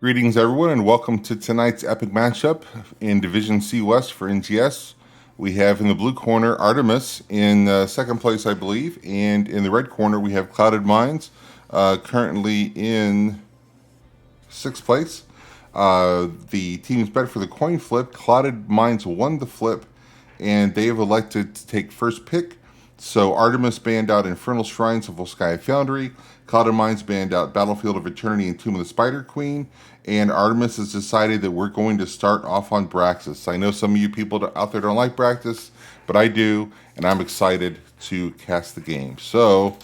Greetings, everyone, and welcome to tonight's epic matchup in Division C West for NGS. We have in the blue corner Artemis in second place, I believe, and in the red corner we have Clouded Minds, currently in sixth place. The teams bet for the coin flip. Clouded Minds won the flip, and they have elected to take first pick. So Artemis banned out Infernal Shrines of Volskaya Foundry. Clouded Minds banned out Battlefield of Eternity and Tomb of the Spider Queen. And Artemis has decided that we're going to start off on Braxis. I know some of you people out there don't like Braxis, but I do, and I'm excited to cast the game. So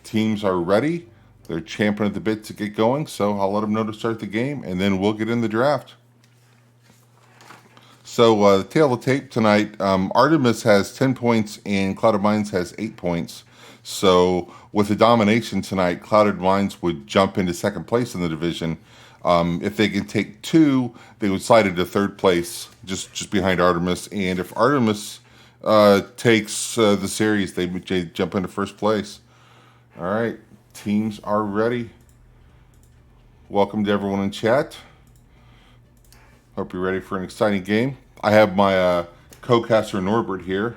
teams are ready. They're champing at the bit to get going, so I'll let them know to start the game, and then we'll get in the draft. So the tail of the tape tonight, Artemis has 10 points and Clouded Minds has 8 points. So with the domination tonight, Clouded Minds would jump into second place in the division. If they can take 2, they would slide into third place, just behind Artemis. And if Artemis takes the series, they would jump into first place. All right, teams are ready. Welcome to everyone in chat. Hope you're ready for an exciting game. I have my co-caster Norbert here,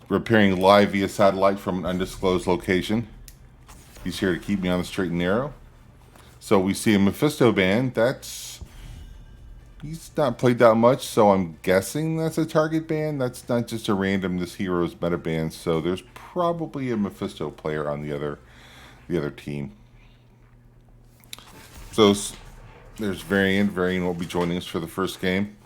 appearing live via satellite from an undisclosed location. He's here to keep me on the straight and narrow. So we see a Mephisto ban. He's not played that much, so I'm guessing that's a target ban. That's not just a random this hero's meta ban. So there's probably a Mephisto player on the other team. So there's Varian. Varian will be joining us for the first game.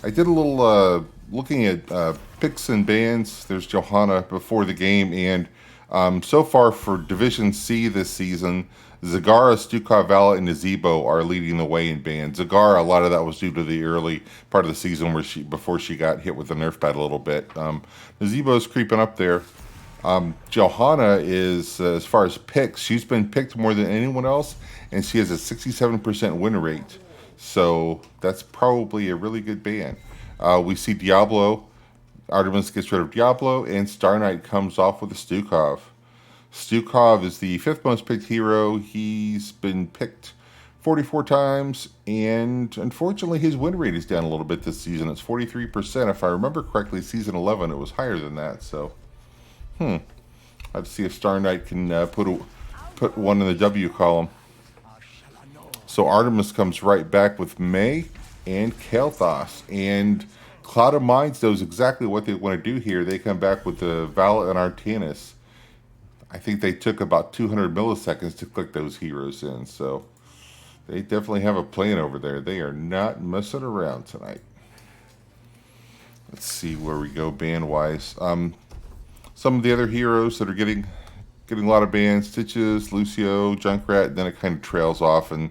I did a little looking at picks and bans. There's Johanna before the game, and so far for Division C this season, Zagara, Stukov, Vala, and Nazebo are leading the way in bans. Zagara, a lot of that was due to the early part of the season before she got hit with the nerf pad a little bit. Nazebo's creeping up there. Johanna is, as far as picks, she's been picked more than anyone else, and she has a 67% win rate. So that's probably a really good ban. We see Diablo. Artemis gets rid of Diablo, and Star Knight comes off with a Stukov. Stukov is the 5th most picked hero. He's been picked 44 times, and unfortunately his win rate is down a little bit this season. It's 43%. If I remember correctly, season 11 it was higher than that. So, let's see if Star Knight can put one in the W column. So Artemis comes right back with May and Kael'thas, and Clouded Minds knows exactly what they want to do here. They come back with the Vala and Artemis. I think they took about 200 milliseconds to click those heroes in, so they definitely have a plan over there. They are not messing around tonight. Let's see where we go ban-wise. Some of the other heroes that are getting a lot of bans: Stitches, Lucio, Junkrat. Then it kind of trails off, and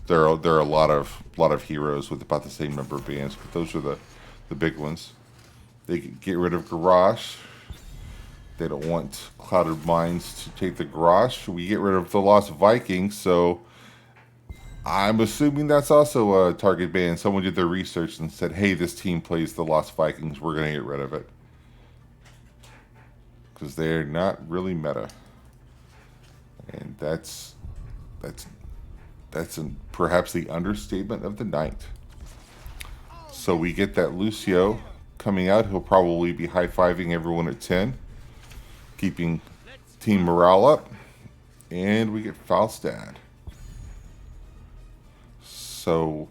there are a lot of heroes with about the same number of bans. But those are the big ones. They get rid of Garrosh. They don't want Clouded Minds to take the Garrosh. We get rid of the Lost Vikings, so I'm assuming that's also a target ban. Someone did their research and said, hey, this team plays the Lost Vikings. We're going to get rid of it. Because they're not really meta. And that's perhaps the understatement of the night. So we get that Lucio coming out. He'll probably be high-fiving everyone at 10. Keeping team morale up, and we get Falstad. So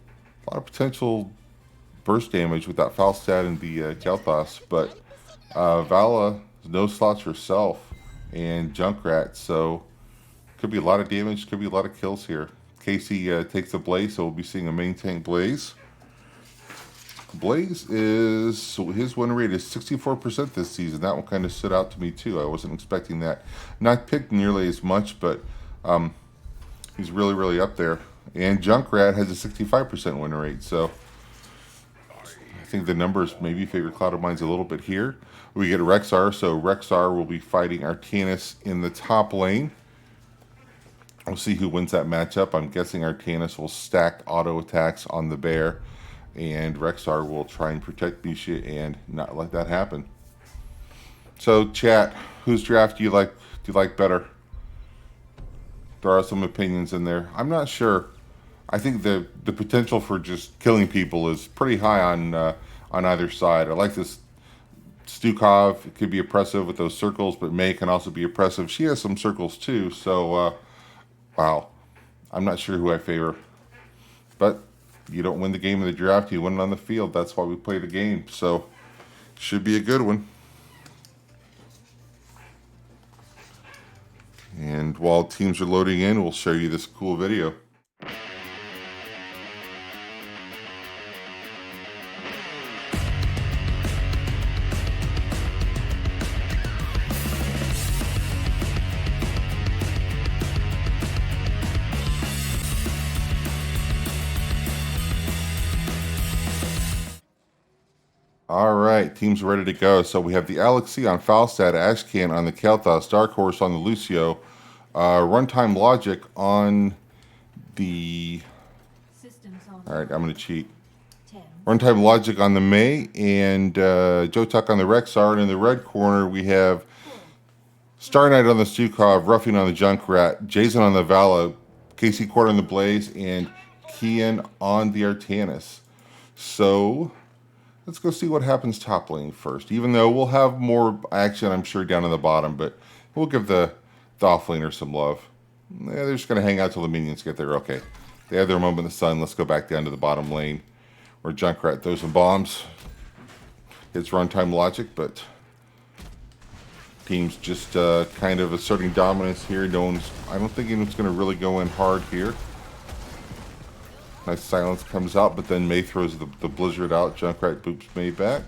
a lot of potential burst damage with that Falstad and the Kael'thas, but Vala no slots herself and Junkrat, so could be a lot of damage, could be a lot of kills here. Casey takes the Blaze, so we'll be seeing a main tank Blaze. Blaze his win rate is 64% this season. That one kind of stood out to me too. I wasn't expecting that. Not picked nearly as much, but he's really up there. And Junkrat has a 65% win rate, so I think the numbers maybe favor Clouded Minds a little bit here. We get Rexar, so Rexar will be fighting Artemis in the top lane. We'll see who wins that matchup. I'm guessing Artemis will stack auto attacks on the bear, and Rexar will try and protect Misha and not let that happen. So, chat, whose draft do you like better? There are some opinions in there. I'm not sure. I think the potential for just killing people is pretty high on either side. I like this Stukov. It could be oppressive with those circles, but May can also be oppressive. She has some circles too, so wow. I'm not sure who I favor. But you don't win the game in the draft, you win it on the field. That's why we play the game. So should be a good one. And while teams are loading in, we'll show you this cool video. All right, teams are ready to go. So we have the Alexei on Falstad, Ashcan on the Kel'Thas, Dark Horse on the Lucio, Runtime Logic on the... All right, I'm going to cheat. Runtime Logic on the May, and Jotuk on the Rexar. And in the red corner, we have Star Knight on the Stukov, Ruffing on the Junkrat, Jason on the Vala, Casey Quarter on the Blaze, and Kian on the Artemis. So let's go see what happens top lane first, even though we'll have more action, I'm sure, down in the bottom, but we'll give the offlaner some love. They're just going to hang out till the minions get there. Okay, they have their moment in the sun. Let's go back down to the bottom lane where Junkrat throws some bombs. It's runtime logic, but team's just kind of asserting dominance here. I don't think anyone's going to really go in hard here. Nice silence comes out, but then May throws the blizzard out. Junkrat boops May back.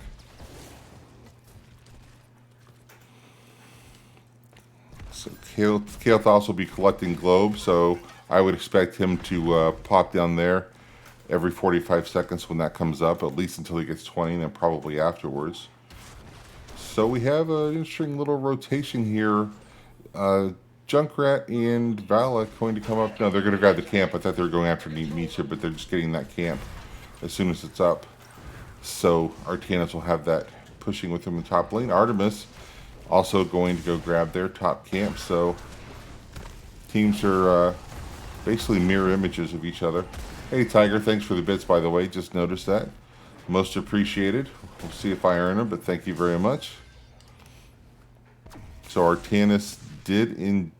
So Kel'Thas will be collecting globes, so I would expect him to pop down there every 45 seconds when that comes up, at least until he gets 20, and then probably afterwards. So we have an interesting little rotation here. Junkrat and Vala going to come up. No, they're going to grab the camp. I thought they were going after Nietzsche, but they're just getting that camp as soon as it's up. So Artemis will have that pushing with him in top lane. Artemis also going to go grab their top camp. So teams are basically mirror images of each other. Hey, Tiger, thanks for the bits, by the way. Just noticed that. Most appreciated. We'll see if I earn them, but thank you very much. So Artemis did indeed.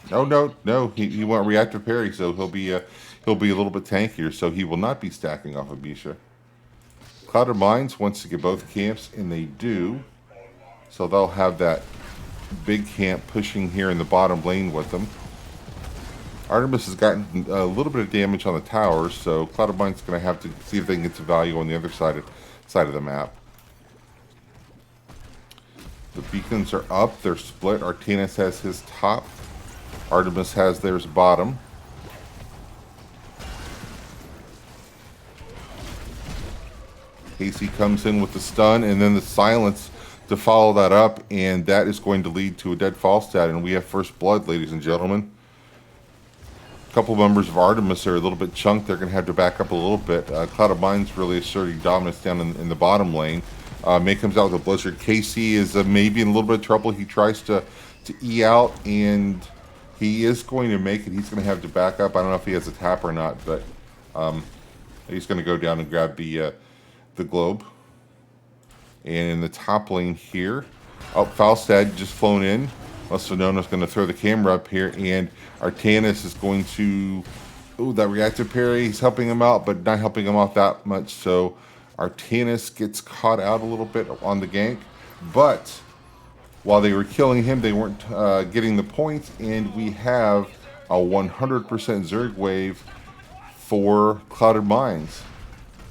No. He went reactive parry, so he'll be a little bit tankier. So he will not be stacking off of Bisha. Clouded Mines wants to get both camps, and they do. So they'll have that big camp pushing here in the bottom lane with them. Artemis has gotten a little bit of damage on the towers, so Clouded Mines is going to have to see if they can get some value on the other side of the map. The beacons are up. They're split. Artemis has his top. Artemis has theirs bottom. Casey comes in with the stun and then the silence to follow that up, and that is going to lead to a dead Falstad, and we have first blood, ladies and gentlemen. A couple members of Artemis are a little bit chunked. They're going to have to back up a little bit. Clouded Mind's really asserting dominance down in the bottom lane. May comes out with a blizzard. Casey is maybe in a little bit of trouble. He tries to E out, and he is going to make it. He's going to have to back up. I don't know if he has a tap or not, but he's going to go down and grab the globe. And in the top lane here, Falstad just flown in. Sonona's going to throw the camera up here, and Artemis is going to... Ooh, that reactive parry. He's helping him out, but not helping him out that much, so Artemis gets caught out a little bit on the gank. But while they were killing him, they weren't getting the points, and we have a 100% Zerg wave for Clouded Mines.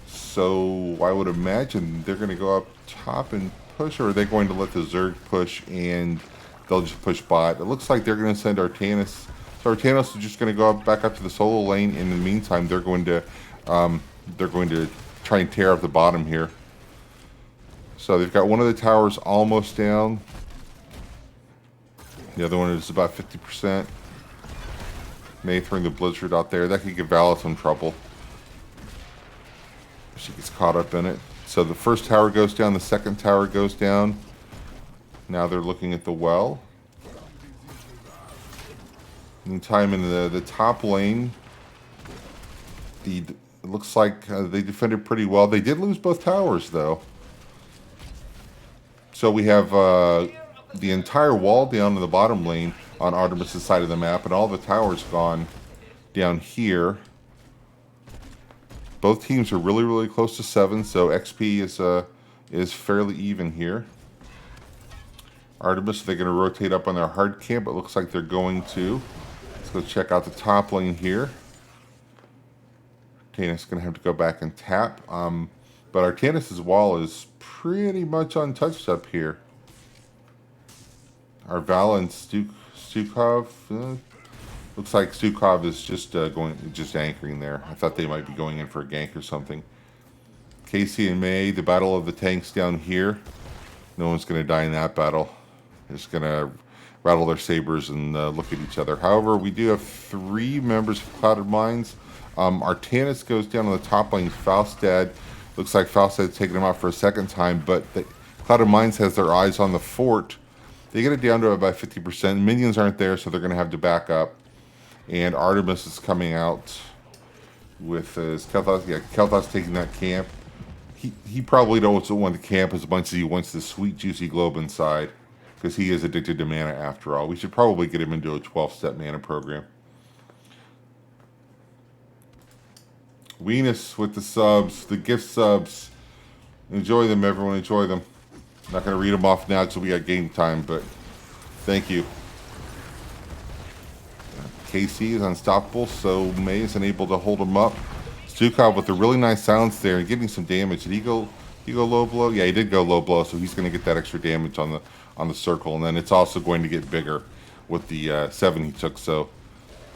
So I would imagine they're going to go up top and push, or are they going to let the Zerg push and they'll just push bot? It looks like they're going to send Artemis. So Artemis is just going to go back up to the solo lane. In the meantime, they're going to try and tear up the bottom here. So they've got one of the towers almost down. The other one is about 50%. May throwing the blizzard out there. That could give Vala some trouble. She gets caught up in it. So the first tower goes down, the second tower goes down. Now they're looking at the well. Meantime, in the top lane, It looks like they defended pretty well. They did lose both towers, though. So we have the entire wall down in the bottom lane on Artemis' side of the map, and all the towers gone down here. Both teams are really, really close to 7, so XP is fairly even here. Artemis, they're going to rotate up on their hard camp. It looks like they're going to. Let's go check out the top lane here. Artemis going to have to go back and tap. But Artemis' wall is pretty much untouched up here. Our Val and Stukov. Looks like Stukov is just anchoring there. I thought they might be going in for a gank or something. Casey and May, the battle of the tanks down here. No one's going to die in that battle. They're just going to rattle their sabers and look at each other. However, we do have 3 members of Clouded Minds. Artemis goes down on the top lane. Falstad, looks like Falstad's taking him out for a second time, but Clouded Minds has their eyes on the fort. They get it down to about 50%. Minions aren't there, so they're going to have to back up. And Artemis is coming out with his Kel'Thas. Yeah, Kel'Thas taking that camp. He probably don't want the camp as much as he wants the sweet, juicy globe inside, because he is addicted to mana after all. We should probably get him into a 12-step mana program. Venus with the subs, the gift subs. Enjoy them, everyone. Enjoy them. I'm not going to read them off now until we got game time, but thank you. KC is unstoppable, so May is unable to hold him up. Stukov with a really nice silence there and getting some damage. Did he go low blow? Yeah, he did go low blow, so he's going to get that extra damage on the circle, and then it's also going to get bigger with the 7 he took, so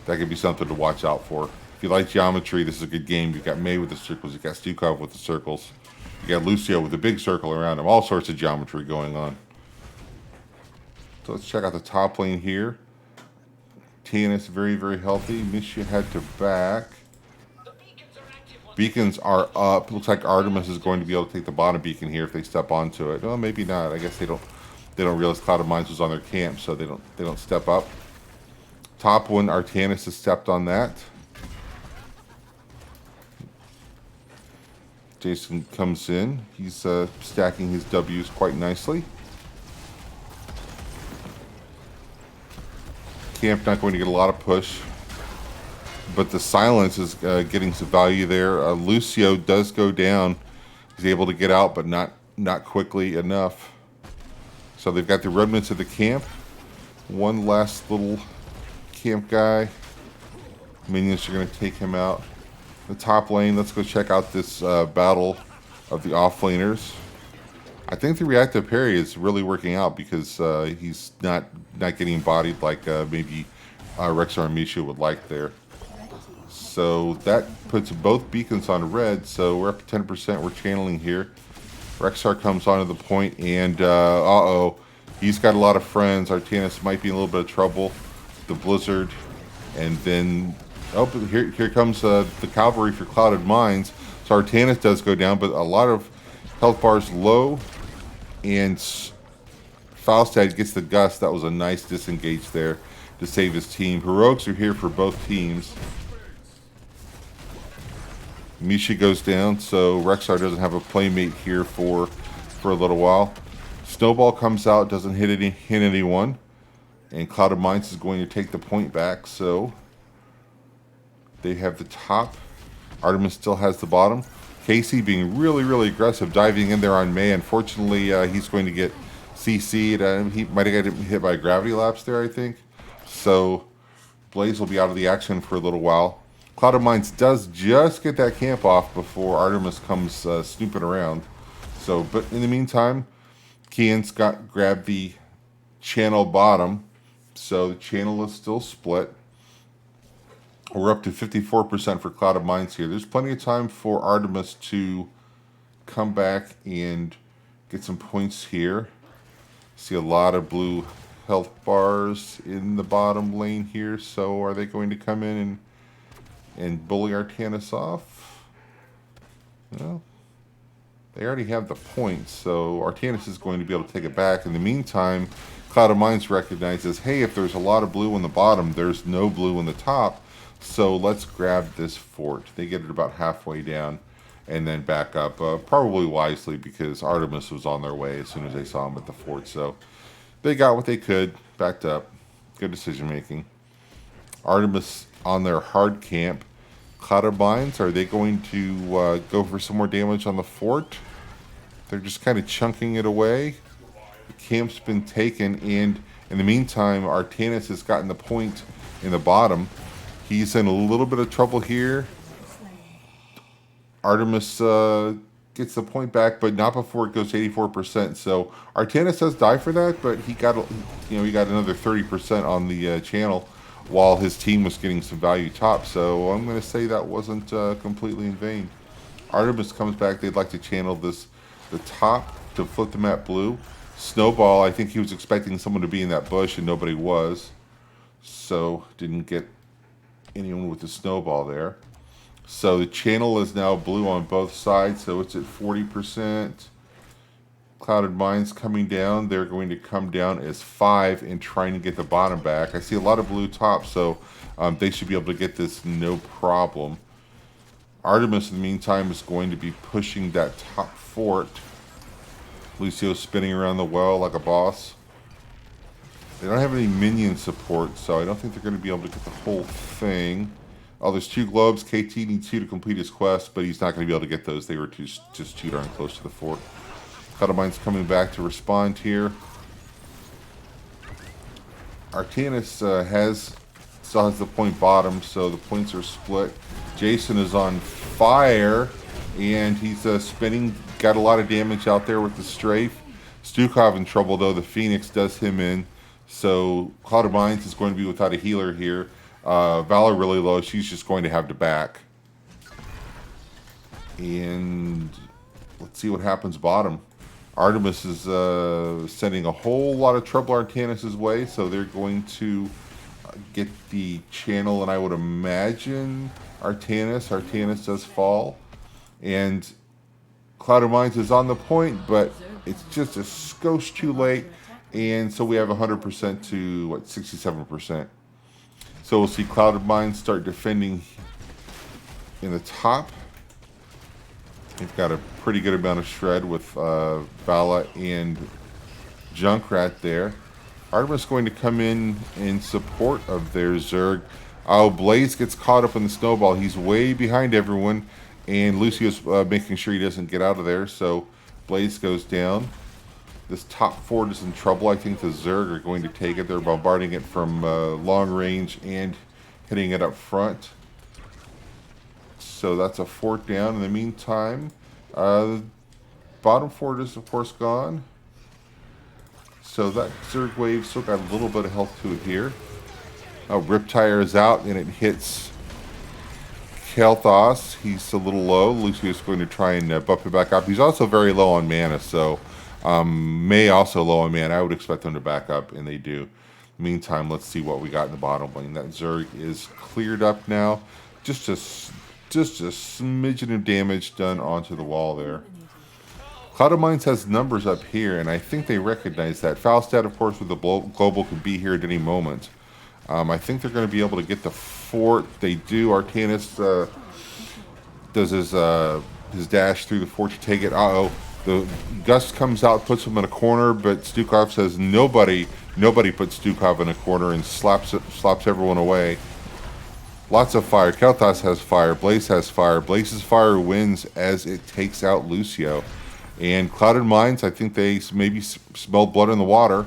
that could be something to watch out for. If you like geometry, this is a good game. You've got May with the circles, you've got Stukov with the circles, you got Lucio with a big circle around him, all sorts of geometry going on. So let's check out the top lane here. TNS very, very healthy. Misha had to back. Beacons are up. Looks like Artemis is going to be able to take the bottom beacon here if they step onto it. Well, maybe not. I guess they don't realize Clouded Minds was on their camp, so they don't step up. Top one, Artemis has stepped on that. Jason comes in. He's stacking his W's quite nicely. Camp not going to get a lot of push, but the silence is getting some value there. Lucio does go down. He's able to get out, but not quickly enough. So they've got the remnants of the camp. One last little camp guy. Minions are going to take him out. The top lane, let's go check out this battle of the offlaners. I think the reactive parry is really working out because he's not getting bodied like maybe Rexar and Misha would like there. So that puts both beacons on red, so we're up to 10%. We're channeling here. Rexar comes onto the point, and he's got a lot of friends. Artemis might be in a little bit of trouble. The Blizzard, and then here comes the cavalry for Clouded Minds. So Artemis does go down, but a lot of health bars low, and Falstad gets the gust. That was a nice disengage there to save his team. Heroics are here for both teams. Misha goes down, so Rexar doesn't have a playmate here for a little while. Snowball comes out, doesn't hit anyone, and Clouded Minds is going to take the point back. So they have the top. Artemis still has the bottom. Casey being really, really aggressive, diving in there on May. Unfortunately, he's going to get CC'd. He might have got hit by a gravity lapse there, I think. So Blaze will be out of the action for a little while. Clouded Minds does just get that camp off before Artemis comes snooping around. So, but in the meantime, Kian's grabbed the channel bottom. So the channel is still split. We're up to 54% for Clouded Minds here. There's plenty of time for Artemis to come back and get some points here. See a lot of blue health bars in the bottom lane here. So are they going to come in and bully Artemis off? Well, they already have the points, so Artemis is going to be able to take it back. In the meantime, Clouded Minds recognizes, hey, if there's a lot of blue in the bottom, there's no blue in the top. So let's grab this fort. They get it about halfway down and then back up, probably wisely because Artemis was on their way as soon as they saw him at the fort. So they got what they could, backed up. Good decision making. Artemis on their hard camp. Clouded Mines, are they going to go for some more damage on the fort? They're just kind of chunking it away. The camp's been taken, and in the meantime, Artemis has gotten the point in the bottom. He's in a little bit of trouble here. Artemis gets the point back, but not before it goes to 84%. So Artemis does die for that, but he got another 30% on the channel while his team was getting some value top. So I'm going to say that wasn't completely in vain. Artemis comes back. They'd like to channel the top to flip the map blue. Snowball, I think he was expecting someone to be in that bush and nobody was. So didn't get anyone with the snowball there. So the channel is now blue on both sides, so it's at 40%. Clouded Mines coming down. They're going to come down as 5 and trying to get the bottom back. I see a lot of blue top, so they should be able to get this no problem. Artemis, in the meantime, is going to be pushing that top fort. Lucio spinning around the well like a boss. They don't have any minion support, so I don't think they're going to be able to get the whole thing. Oh, there's 2 globes. KT needs 2 to complete his quest, but he's not going to be able to get those. They were just too darn close to the fort. Cuttermine's coming back to respond here. Artemis still has the point bottom, so the points are split. Jason is on fire, and he's spinning. Got a lot of damage out there with the strafe. Stukov in trouble, though. The Phoenix does him in. So Cloud of Mines is going to be without a healer here. Valor really low. She's just going to have to back. And let's see what happens bottom. Artemis is sending a whole lot of trouble Artemis' way, so they're going to get the channel, and I would imagine Artemis does fall. And Cloud of Mines is on the point, but it's just a skosh too late. And so we have 100% to, 67%. So we'll see Cloud of Mines start defending in the top. They've got a pretty good amount of shred with Vala and Junkrat there. Artemis going to come in support of their Zerg. Oh, Blaze gets caught up in the snowball. He's way behind everyone, and Lucio's making sure he doesn't get out of there. So Blaze goes down. This top fort is in trouble. I think the Zerg are going to take it. They're bombarding it from long range and hitting it up front. So that's a fort down. In the meantime, bottom fort is, of course, gone. So that Zerg wave still got a little bit of health to it here. Riptire is out, and it hits Kelthos. He's a little low. Lucio's going to try and buff it back up. He's also very low on mana, so May also low on mana. I would expect them to back up, and they do. Meantime, let's see what we got in the bottom lane. That Zerg is cleared up now. Just a smidgen of damage done onto the wall there. Cloud of Mines has numbers up here, and I think they recognize that. Falstad, of course, with the global could be here at any moment. I think they're going to be able to get the fort. They do. Artemis does his dash through the fort to take it. Uh-oh. The Gust comes out, puts him in a corner, but Stukov says nobody puts Stukov in a corner and slaps everyone away. Lots of fire. Kelthas has fire. Blaze has fire. Blaze's fire wins as it takes out Lucio. And Clouded Mines, I think they maybe smelled blood in the water.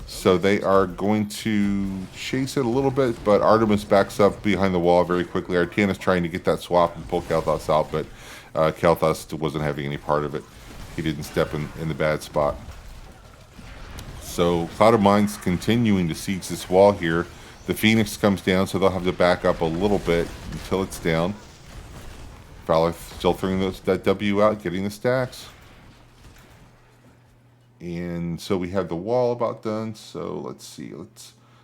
So they are going to chase it a little bit, but Artemis backs up behind the wall very quickly. Artemis trying to get that swap and pull Kelthas out, but Kelthas wasn't having any part of it. He didn't step in the bad spot. So Clouded Mines continuing to siege this wall here. The Phoenix comes down, so they'll have to back up a little bit until it's down. Fowler still throwing that W out, getting the stacks. And so we have the wall about done. So let's see.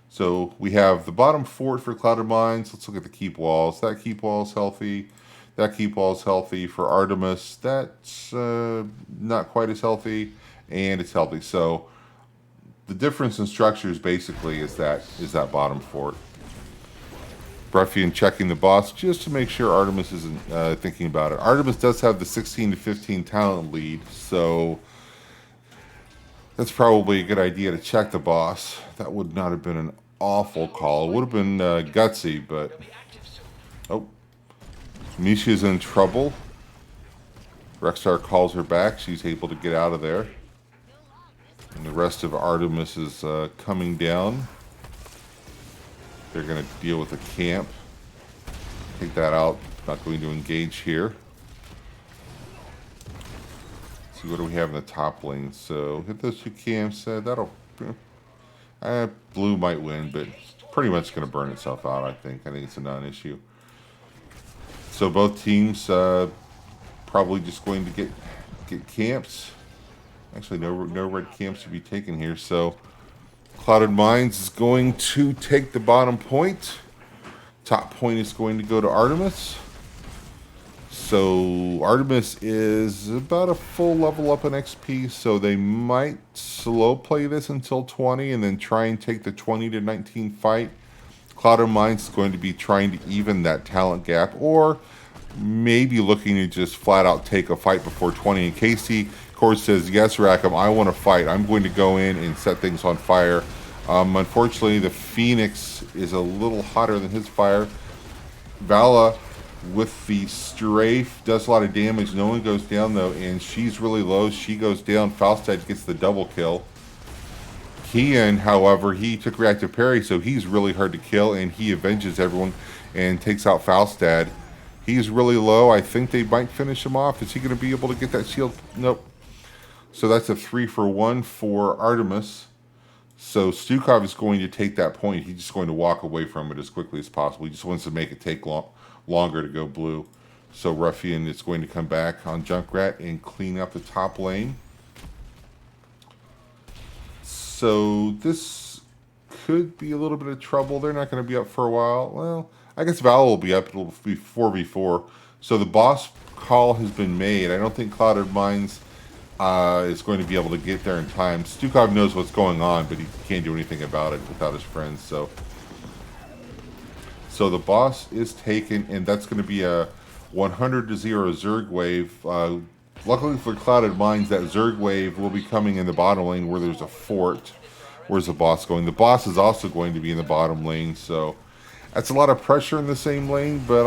So we have the bottom fort for Clouded Mines. Let's look at the keep walls. That keep wall is healthy. That keep wall is healthy. For Artemis, that's not quite as healthy, and it's healthy. So the difference in structures basically is that bottom fort. Ruffian checking the boss just to make sure Artemis isn't thinking about it. Artemis does have the 16 to 15 talent lead, so that's probably a good idea to check the boss. That would not have been an awful call. It would have been gutsy, but... Oh. Misha's in trouble. Rexar calls her back. She's able to get out of there. And the rest of Artemis is coming down. They're going to deal with the camp. Take that out. Not going to engage here. Let's see, what do we have in the top lane? So hit those two camps. That'll... blue might win, but it's pretty much going to burn itself out, I think. I think it's a non-issue. So both teams probably just going to get camps. Actually, no red camps to be taken here. So Clouded Minds is going to take the bottom point. Top point is going to go to Artemis. So Artemis is about a full level up in XP, so they might slow play this until 20 and then try and take the 20 to 19 fight. Clouded Minds is going to be trying to even that talent gap, or maybe looking to just flat out take a fight before 20. And Casey Cord says, yes, Rackham, I want to fight. I'm going to go in and set things on fire. Unfortunately, the Phoenix is a little hotter than his fire. Vala with the strafe does a lot of damage. No one goes down, though, and she's really low. She goes down. Falstad gets the double kill. Kian, however, he took reactive parry, so he's really hard to kill, and he avenges everyone and takes out Falstad. He's really low. I think they might finish him off. Is he going to be able to get that shield? Nope. So that's a 3-for-1 for Artemis. So Stukov is going to take that point. He's just going to walk away from it as quickly as possible. He just wants to make it take longer to go blue. So Ruffian is going to come back on Junkrat and clean up the top lane. So this could be a little bit of trouble. They're not going to be up for a while. Well, I guess Val will be up. It'll be 4v4. So the boss call has been made. I don't think Clouded Minds is going to be able to get there in time. Stukov knows what's going on, but he can't do anything about it without his friends. So the boss is taken, and that's going to be a 100-0 Zerg wave. Luckily for Clouded Minds, that Zerg wave will be coming in the bottom lane where there's a fort. Where's the boss going? The boss is also going to be in the bottom lane, so that's a lot of pressure in the same lane, but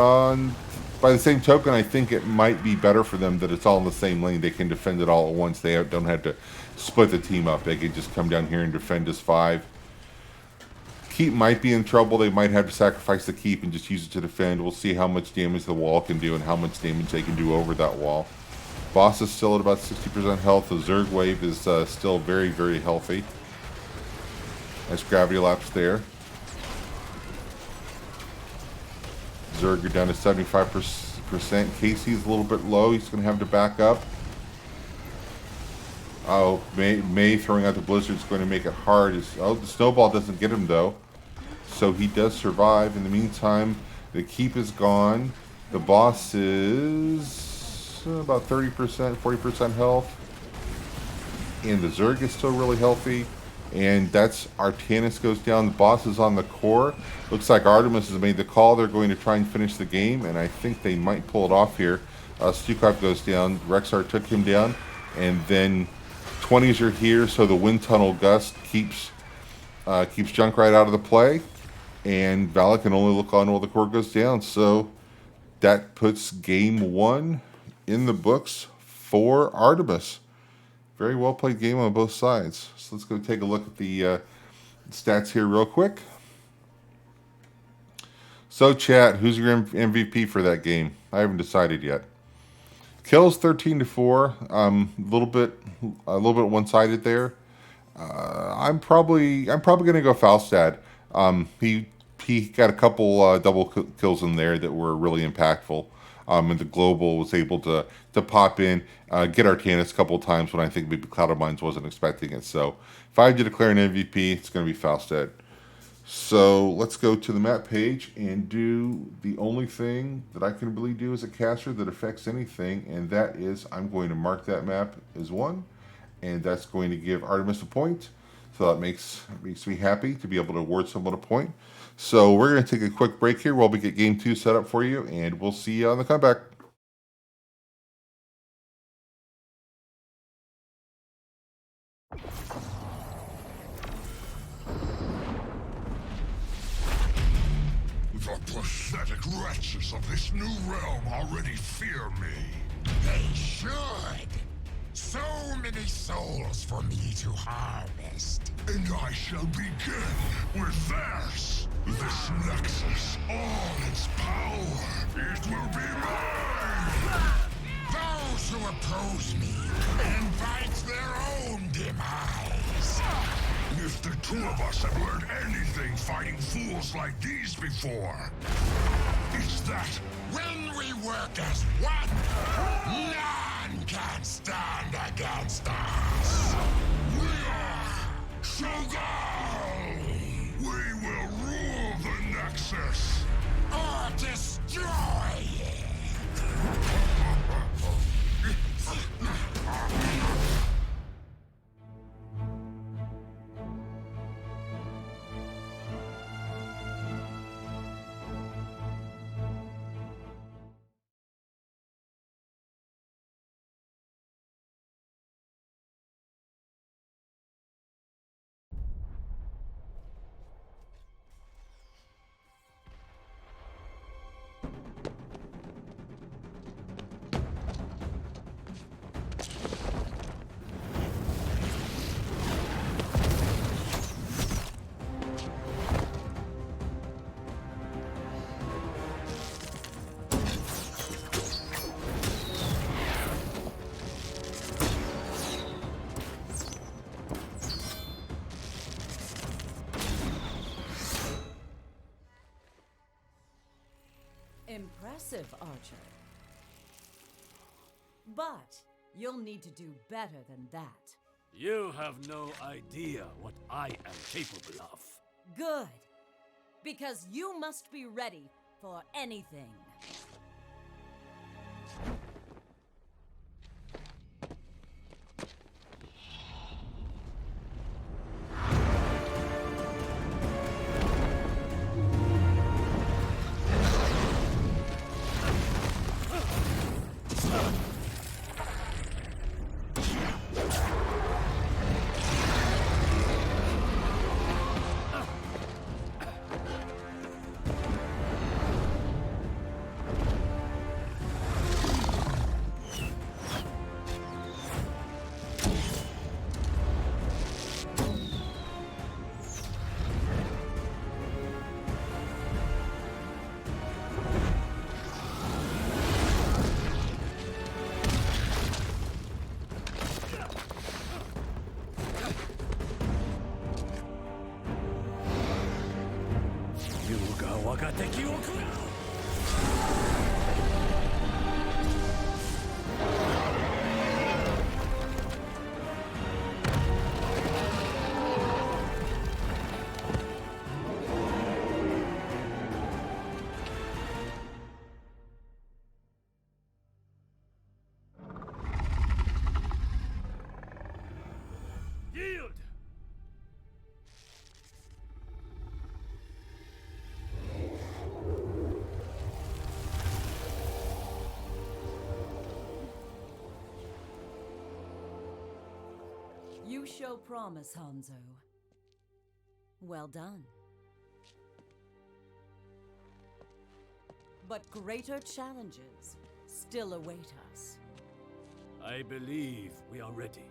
by the same token, I think it might be better for them that it's all in the same lane. They can defend it all at once. They don't have to split the team up. They can just come down here and defend as 5. Keep might be in trouble. They might have to sacrifice the keep and just use it to defend. We'll see how much damage the wall can do and how much damage they can do over that wall. Boss is still at about 60% health. The Zerg wave is still very, very healthy. Nice gravity lapse there. Zerg are down to 75%. Casey's a little bit low. He's going to have to back up. Oh, May throwing out the blizzard is going to make it hard. The snowball doesn't get him, though. So he does survive. In the meantime, the keep is gone. The boss is about 30%, 40% health. And the Zerg is still really healthy. And that's Artemis goes down. The boss is on the core. Looks like Artemis has made the call. They're going to try and finish the game, and I think they might pull it off here. Stukov goes down. Rexar took him down, and then 20s are here, so the wind tunnel gust keeps Junkrat out of the play, and Vala can only look on while the core goes down. So that puts game 1 in the books for Artemis. Very well played game on both sides. So let's go take a look at the stats here real quick. So chat, who's your MVP for that game? I haven't decided yet. Kills 13-4. A little bit one-sided there. I'm probably gonna go Falstad. He got a couple double kills in there that were really impactful. And the global was able to pop in, get Artemis a couple of times when I think maybe Clouded Minds wasn't expecting it. So if I had to declare an MVP, it's going to be Falstad. So let's go to the map page and do the only thing that I can really do as a caster that affects anything, and that is I'm going to mark that map as 1, and that's going to give Artemis a point. So that makes me happy to be able to award someone a point. So we're going to take a quick break here while we get game 2 set up for you, and we'll see you on the comeback. The pathetic wretches of this new realm already fear me. They should. So many souls for me to harvest. And I shall begin with theirs. This Nexus, all its power, it will be mine! Those who oppose me invite their own demise. If the two of us have learned anything fighting fools like these before, it's that when we work as one, none can stand against us. We are Shogun! We will rule the Nexus! Or destroy it! Impressive, Archer. But you'll need to do better than that. You have no idea what I am capable of. Good. Because you must be ready for anything. Yield! You show promise, Hanzo. Well done. But greater challenges still await us. I believe we are ready.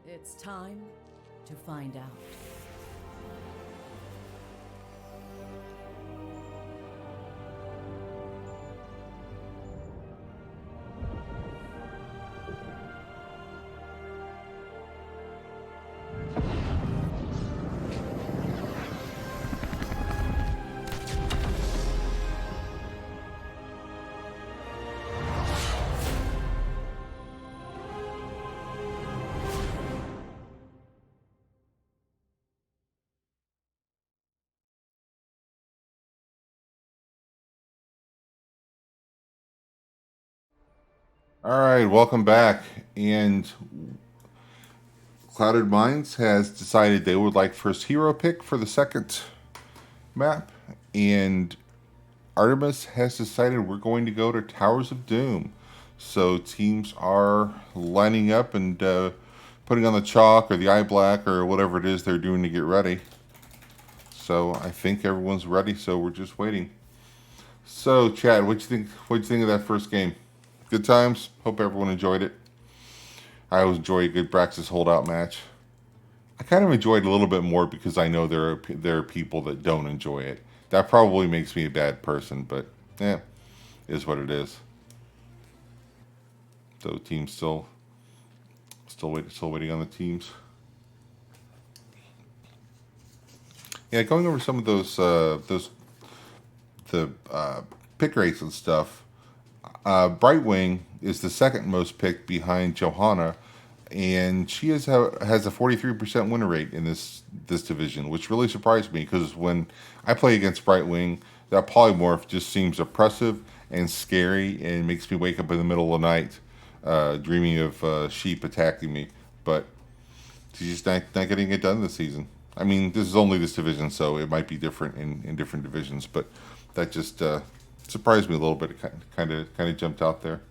It's time to find out. All right, welcome back. And Clouded Minds has decided they would like first hero pick for the second map, and Artemis has decided we're going to go to Towers of Doom. So teams are lining up and putting on the chalk or the eye black or whatever it is they're doing to get ready. So I think everyone's ready, so we're just waiting. So Chad, what'd you think? What'd you think of that first game? Good times. Hope everyone enjoyed it. I always enjoy a good Braxis holdout match. I kind of enjoyed it a little bit more because I know there are people that don't enjoy it. That probably makes me a bad person, but yeah, is what it is. So teams still waiting on the teams. Yeah, going over some of those pick rates and stuff. Brightwing is the second most picked behind Johanna, and she has a 43% winner rate in this division, which really surprised me because when I play against Brightwing, that polymorph just seems oppressive and scary and makes me wake up in the middle of the night dreaming of sheep attacking me. But she's just not getting it done this season. I mean, this is only this division, so it might be different in different divisions, but that just surprised me a little bit. It kind of jumped out there.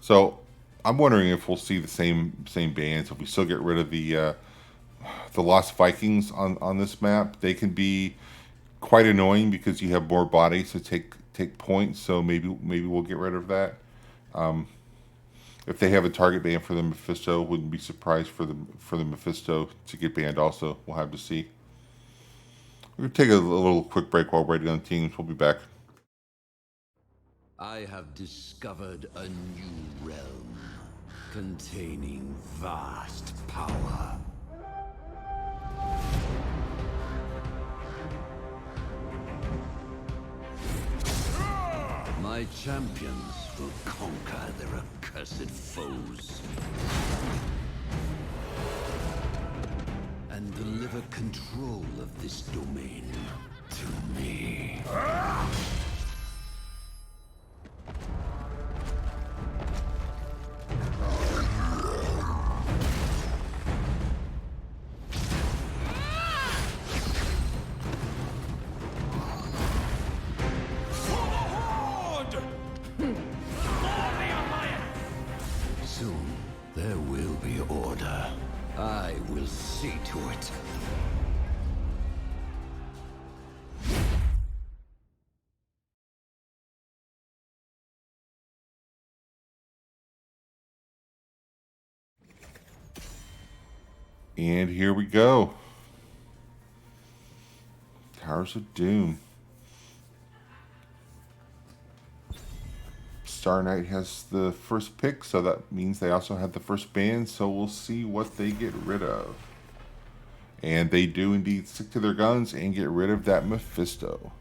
So I'm wondering if we'll see the same bands. If we still get rid of the Lost Vikings on this map, they can be quite annoying because you have more bodies to take points. So maybe we'll get rid of that. If they have a target ban for the Mephisto, wouldn't be surprised for the Mephisto to get banned also. We'll have to see. We're going to take a little quick break while we're waiting on teams. We'll be back. I have discovered a new realm containing vast power. My champions will conquer their accursed foes and deliver control of this domain to me. Soon, there will be order. I will see to it. And here we go. Towers of Doom. Star Knight has the first pick, so that means they also have the first ban, so we'll see what they get rid of. And they do indeed stick to their guns and get rid of that Mephisto.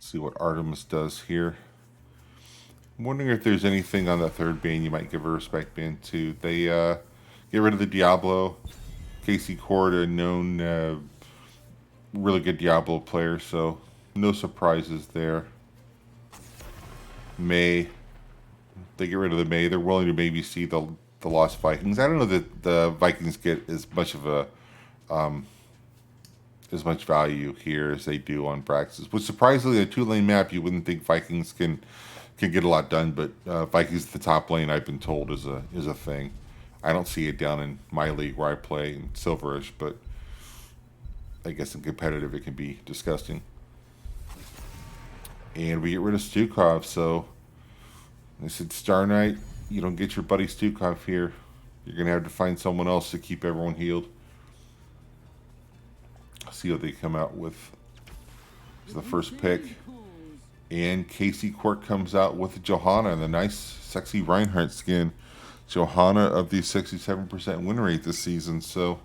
See what Artemis does here. I'm wondering if there's anything on that third ban you might give a respect ban to. They get rid of the Diablo. Casey Cord, a known really good Diablo player, so no surprises there. May. They get rid of the May. They're willing to maybe see the Lost Vikings. I don't know that the Vikings get as much of a as much value here as they do on Braxis. Which surprisingly, a 2-lane map, you wouldn't think Vikings can get a lot done, but Vikings at the top lane, I've been told, is a thing. I don't see it down in my league where I play in Silverish, but I guess in competitive it can be disgusting. And we get rid of Stukov, so I said, Star Knight, you don't get your buddy Stukov here. You're going to have to find someone else to keep everyone healed. See what they come out with. It's the first pick. And Casey Quirk comes out with Johanna and the nice, sexy Reinhardt skin. Johanna of the 67% win rate this season, so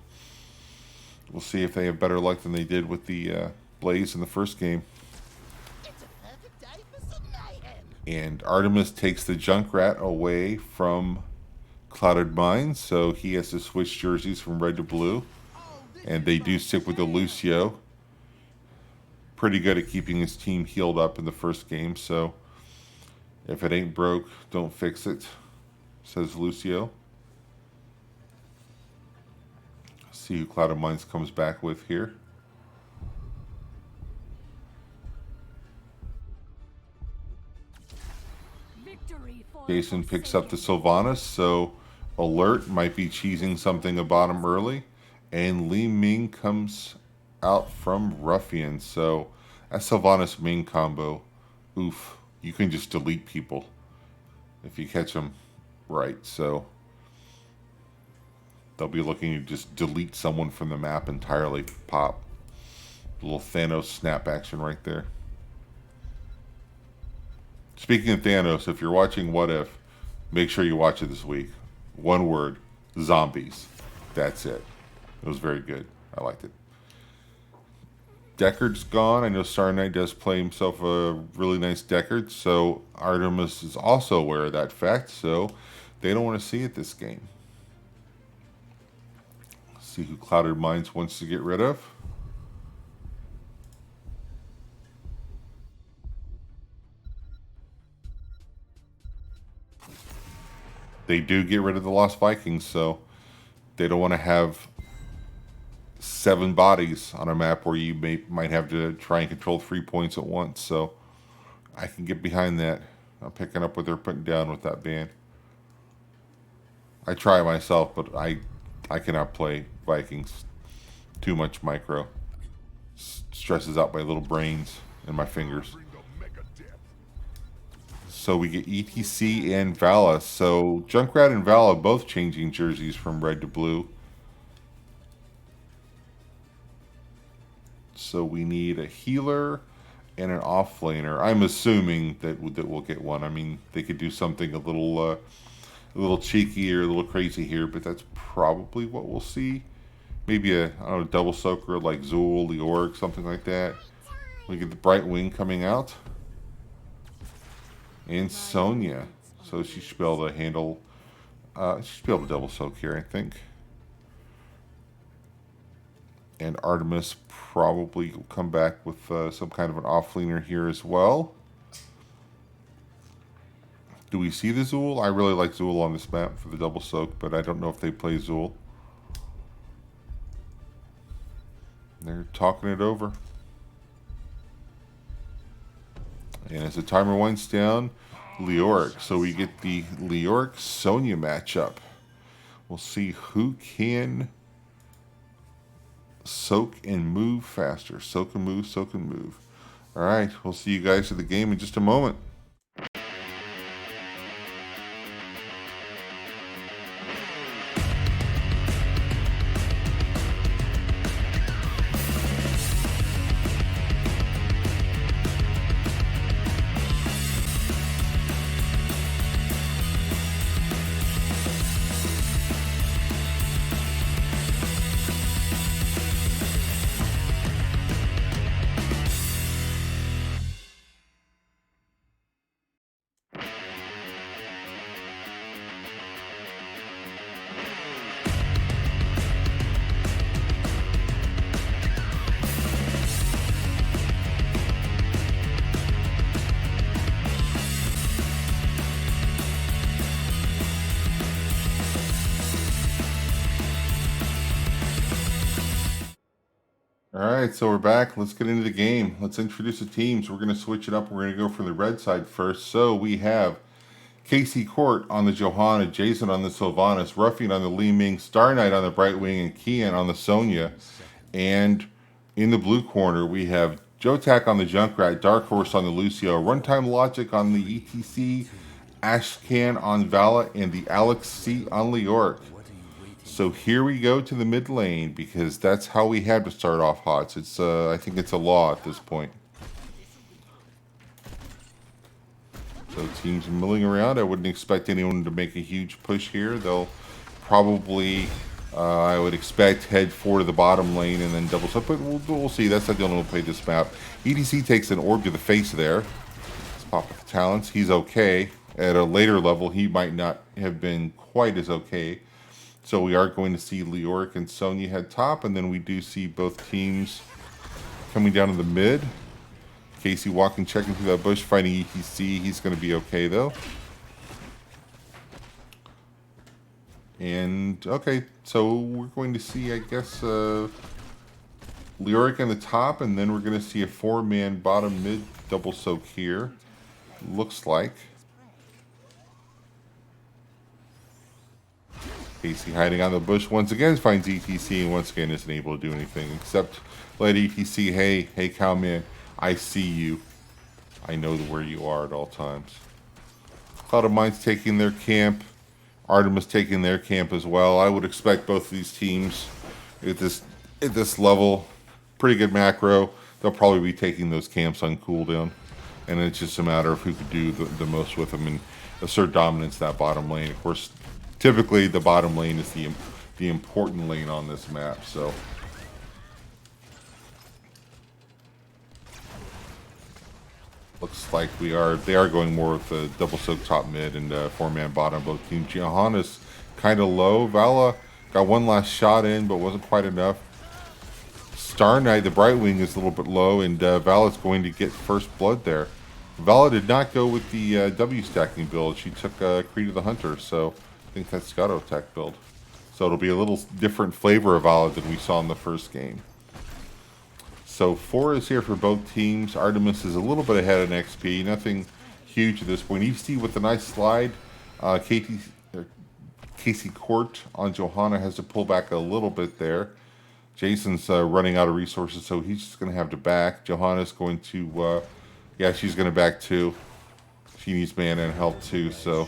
we'll see if they have better luck than they did with the Blaze in the first game. And Artemis takes the Junkrat away from Clouded Minds, so he has to switch jerseys from red to blue. And they do stick with the Lucio. pretty good at keeping his team healed up in the first game, so if it ain't broke, don't fix it, says Lucio. See who Cloud of Minds comes back with here. Jason picks up the Sylvanas, so Alert might be cheesing something about him early. And Li Ming comes out from Ruffian, so that Sylvanas Ming combo, oof, you can just delete people if you catch them right, so they'll be looking to just delete someone from the map entirely. Pop. A little Thanos snap action right there. Speaking of Thanos, if you're watching What If, make sure you watch it this week. One word, zombies. That's it. It was very good. I liked it. Deckard's gone. I know Star Knight does play himself a really nice Deckard, so Artemis is also aware of that fact, so they don't want to see it this game. Let's see who Clouded Minds wants to get rid of. They do get rid of the Lost Vikings, so they don't want to have 7 bodies on a map where you might have to try and control 3 points at once. So I can get behind that. I'm picking up what they're putting down with that ban. I try myself, but I cannot play Vikings. Too much micro. Stresses out my little brains and my fingers. So we get ETC and Vala. So Junkrat and Vala both changing jerseys from red to blue. So we need a healer and an offlaner. I'm assuming that we'll get one. I mean, they could do something a little cheeky or a little crazy here, but that's probably what we'll see. Maybe a double soaker like Zool, Leoric, something like that. We get the Bright Wing coming out. And Sonya. So she should be able to handle... she should be able to double soak here, I think. And Artemis probably will come back with some kind of an offlaner here as well. Do we see the Zool? I really like Zool on this map for the double soak, but I don't know if they play Zool. They're talking it over. And as the timer winds down, Leoric. So we get the Leoric Sonya matchup. We'll see who can soak and move faster. Soak and move, soak and move. All right, we'll see you guys at the game in just a moment. Alright, so we're back. Let's get into the game. Let's introduce the teams. We're going to switch it up. We're going to go from the red side first. So we have Casey Court on the Johanna, Jason on the Sylvanas, Ruffian on the Li Ming, Star Knight on the Bright Wing, and Kian on the Sonya. And in the blue corner, we have Joe Tack on the Junkrat, Dark Horse on the Lucio, Runtime Logic on the ETC, Ashcan on Vala, and the Alex C on Leoric. So here we go to the mid lane because that's how we had to start off HOTS. It's I think it's a law at this point. So teams milling around. I wouldn't expect anyone to make a huge push here. They'll probably, I would expect, head to the bottom lane and then double up. But we'll see. That's not the only one who played this map. EDC takes an orb to the face there. Let's pop up the talents. He's okay. At a later level, he might not have been quite as okay. So we are going to see Leoric and Sonya head top, and then we do see both teams coming down to the mid. Casey walking, checking through that bush, fighting ETC. He's going to be okay, though. And, okay, so we're going to see, I guess, Leoric on the top, and then we're going to see a 4-man bottom mid double soak here. Looks like. Casey hiding on the bush once again finds ETC, and once again isn't able to do anything except let ETC, hey cowman, I see you. I know where you are at all times. Cloud of Mines taking their camp. Artemis taking their camp as well. I would expect both of these teams at this level, pretty good macro. They'll probably be taking those camps on cooldown, and it's just a matter of who could do the most with them and assert dominance that bottom lane. Of course, typically the bottom lane is the important lane on this map. So looks like they are going more with the double soak top mid and 4-man bottom. Both teams. Johanna's kind of low. Vala got one last shot in, but wasn't quite enough. Star Knight, the Brightwing, is a little bit low, and Vala's going to get first blood there. Vala did not go with the W stacking build. She took Creed of the Hunter, so I think that's got attack build. So it'll be a little different flavor of Vala than we saw in the first game. So 4 is here for both teams. Artemis is a little bit ahead in XP. Nothing huge at this point. You see with a nice slide, Casey Court on Johanna has to pull back a little bit there. Jason's running out of resources, so he's just going to have to back. Johanna's going to, yeah, she's going to back too. She needs mana and help too, so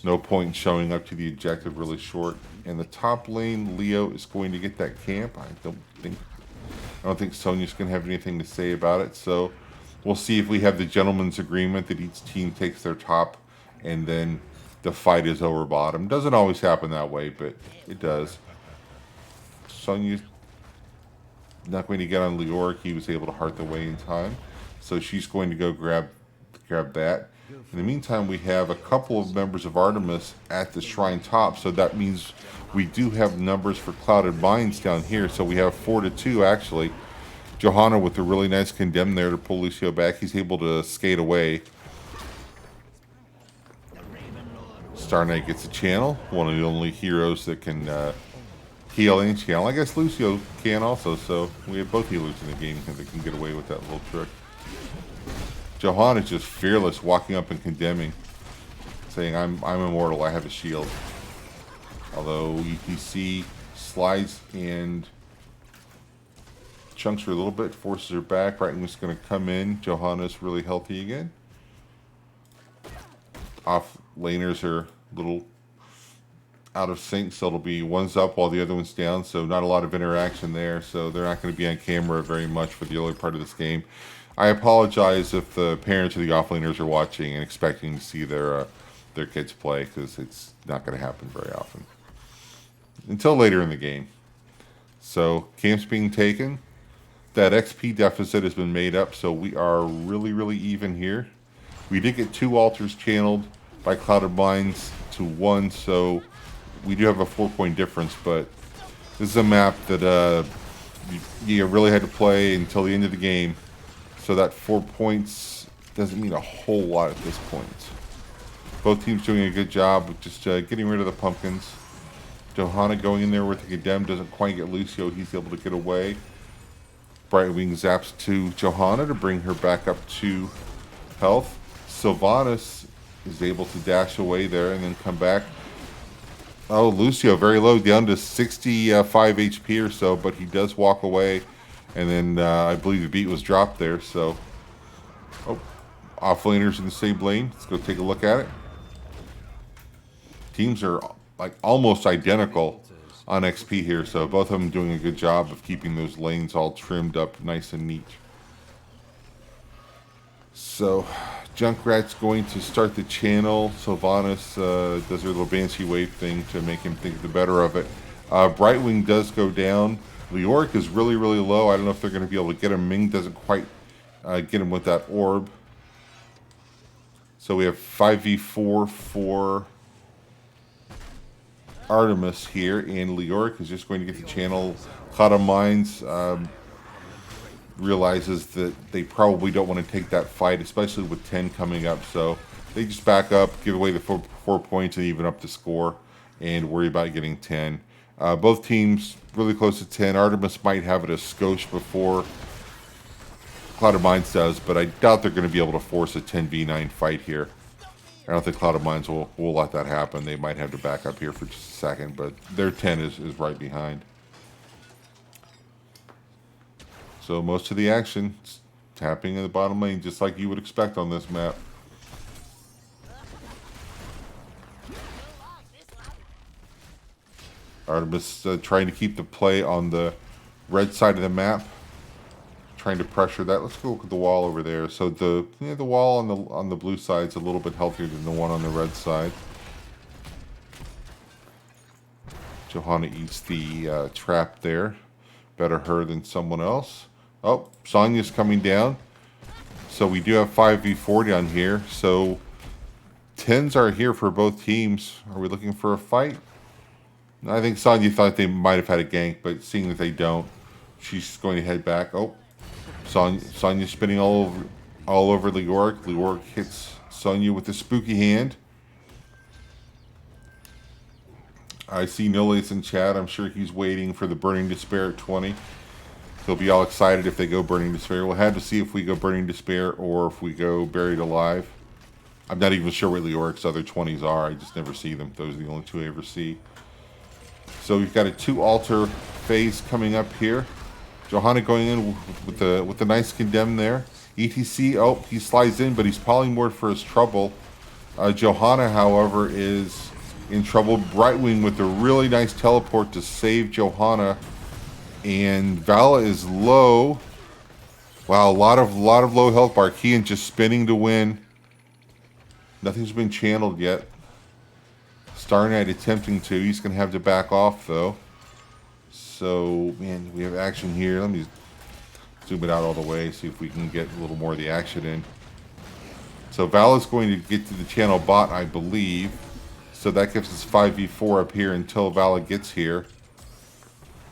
no point in showing up to the objective really short. In the top lane, Leo is going to get that camp. I don't think Sonya's going to have anything to say about it, so we'll see if we have the gentleman's agreement that each team takes their top and then the fight is over bottom. Doesn't always happen that way, but it does. Sonya's not going to get on Leoric. He was able to heart the way in time, so she's going to go grab that. In the meantime, we have a couple of members of Artemis at the shrine top, so that means we do have numbers for Clouded Mines down here. So we have 4-2 actually. Johanna with a really nice condemn there to pull Lucio back. He's able to skate away. Star Knight gets a channel, one of the only heroes that can heal any channel. I guess Lucio can also, so we have both healers in the game that can get away with that little trick. Johanna is just fearless, walking up and condemning, saying, I'm immortal, I have a shield. Although ETC slides and chunks her a little bit, forces her back. Brightwing's going to come in. Johanna's really healthy again. Off laners are a little out of sync, so it'll be one's up while the other one's down, so not a lot of interaction there, so they're not going to be on camera very much for the early part of this game. I apologize if the parents of the offlaners are watching and expecting to see their kids play, because it's not going to happen very often until later in the game. So camp's being taken. That XP deficit has been made up, so we are really even here. We did get 2 altars channeled by Clouded Mines to 1, so we do have a 4-point difference, but this is a map that you really had to play until the end of the game. So that 4 points doesn't mean a whole lot at this point. Both teams doing a good job of just getting rid of the pumpkins. Johanna going in there with the condemn doesn't quite get Lucio. He's able to get away. Brightwing zaps to Johanna to bring her back up to health. Sylvanas is able to dash away there and then come back. Oh, Lucio very low, down to 65 HP or so, but he does walk away. And then I believe the beat was dropped there, so... Oh, offlaners in the same lane. Let's go take a look at it. Teams are like almost identical on XP here, so both of them doing a good job of keeping those lanes all trimmed up nice and neat. So, Junkrat's going to start the channel. Sylvanas does her little Banshee wave thing to make him think the better of it. Brightwing does go down. Leoric is really low. I don't know if they're going to be able to get him. Ming doesn't quite get him with that orb. So we have 5v4 for Artemis here, and Leoric is just going to get the channel. Cloud of Mines realizes that they probably don't want to take that fight, especially with 10 coming up. So they just back up, give away the 4 points, and even up the score, and worry about getting 10. Both teams really close to 10. Artemis might have it a skosh before Cloud of Mines does, but I doubt they're going to be able to force a 10v9 fight here. I don't think Cloud of Mines will let that happen. They might have to back up here for just a second, but their 10 is right behind. So most of the action is tapping in the bottom lane, just like you would expect on this map. Artemis trying to keep the play on the red side of the map, trying to pressure that. Let's go look at the wall over there. So the wall on the blue side is a little bit healthier than the one on the red side. Johanna eats the trap there. Better her than someone else. Oh, Sonya's coming down. So we do have 5v4 down here. So 10s are here for both teams. Are we looking for a fight? I think Sonya thought they might have had a gank, but seeing that they don't, she's going to head back. Oh, Sonya spinning all over Leoric. Leoric hits Sonya with a spooky hand. I see Nilius in chat. I'm sure he's waiting for the Burning Despair at 20. He'll be all excited if they go Burning Despair. We'll have to see if we go Burning Despair or if we go Buried Alive. I'm not even sure what Leoric's other 20s are. I just never see them. Those are the only two I ever see. So we've got a 2-altar phase coming up here. Johanna going in with the nice condemn there. ETC, oh, he slides in, but he's polymorphed for his trouble. Johanna, however, is in trouble. Brightwing with a really nice teleport to save Johanna. And Vala is low. Wow, a lot of low health bar. Kian just spinning to win. Nothing's been channeled yet. Star Knight attempting to. He's going to have to back off, though. So, man, we have action here. Let me zoom it out all the way, see if we can get a little more of the action in. So Vala's going to get to the channel bot, I believe. So that gives us 5v4 up here until Vala gets here.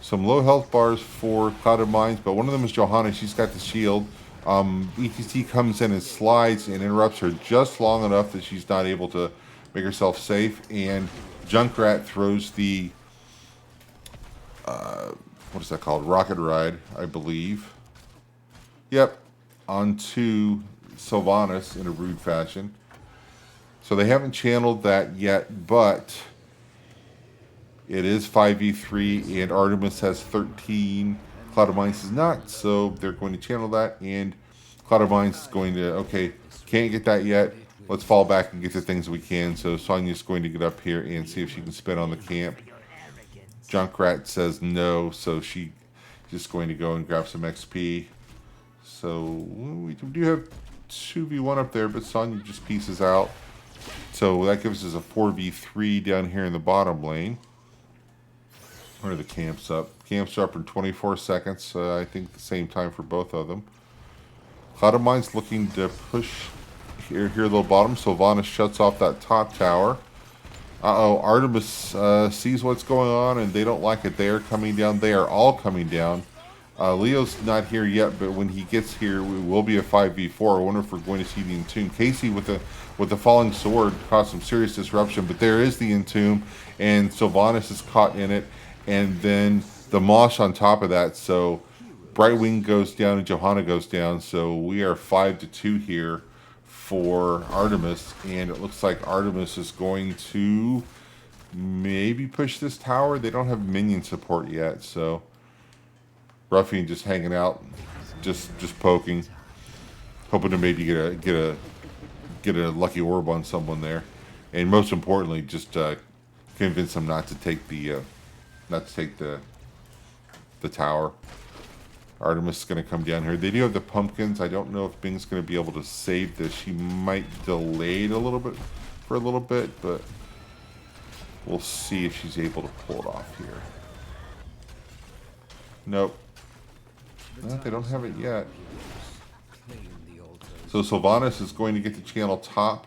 Some low health bars for Cloud of Mines, but one of them is Johanna. She's got the shield. ETC comes in and slides and interrupts her just long enough that she's not able to make herself safe, and Junkrat throws the what is that called? Rocket Ride, I believe. Yep, onto Sylvanas in a rude fashion. So they haven't channeled that yet, but it is 5v3, and Artemis has 13. Cloud of Mines is not, so they're going to channel that, and Cloud of Mines is going to, okay, can't get that yet. Let's fall back and get the things we can. So Sonya's going to get up here and see if she can spin on the camp. Junkrat says no, so she's just going to go and grab some XP. So we do have 2v1 up there, but Sonya just pieces out. So that gives us a 4v3 down here in the bottom lane. Where are the camps up? Camps are up in 24 seconds. I think the same time for both of them. Cloud of Mines looking to push here at the bottom. Sylvanas shuts off that top tower. Uh-oh, Artemis sees what's going on, and they don't like it. They are coming down. They are all coming down. Leo's not here yet, but when he gets here, it will be a 5v4. I wonder if we're going to see the Entomb. Casey with the falling sword caused some serious disruption, but there is the Entomb, and Sylvanas is caught in it, and then the Mosh on top of that. So Brightwing goes down and Johanna goes down. So we are 5-2 here for Artemis, and it looks like Artemis is going to maybe push this tower. They don't have minion support yet, so Ruffian just hanging out, just poking, hoping to maybe get a lucky orb on someone there, and most importantly, just convince them not to take the tower. Artemis is going to come down here. They do have the pumpkins. I don't know if Bing's going to be able to save this. She might delay it for a little bit, but we'll see if she's able to pull it off here. Nope. No, they don't have it yet. So Sylvanas is going to get the channel top,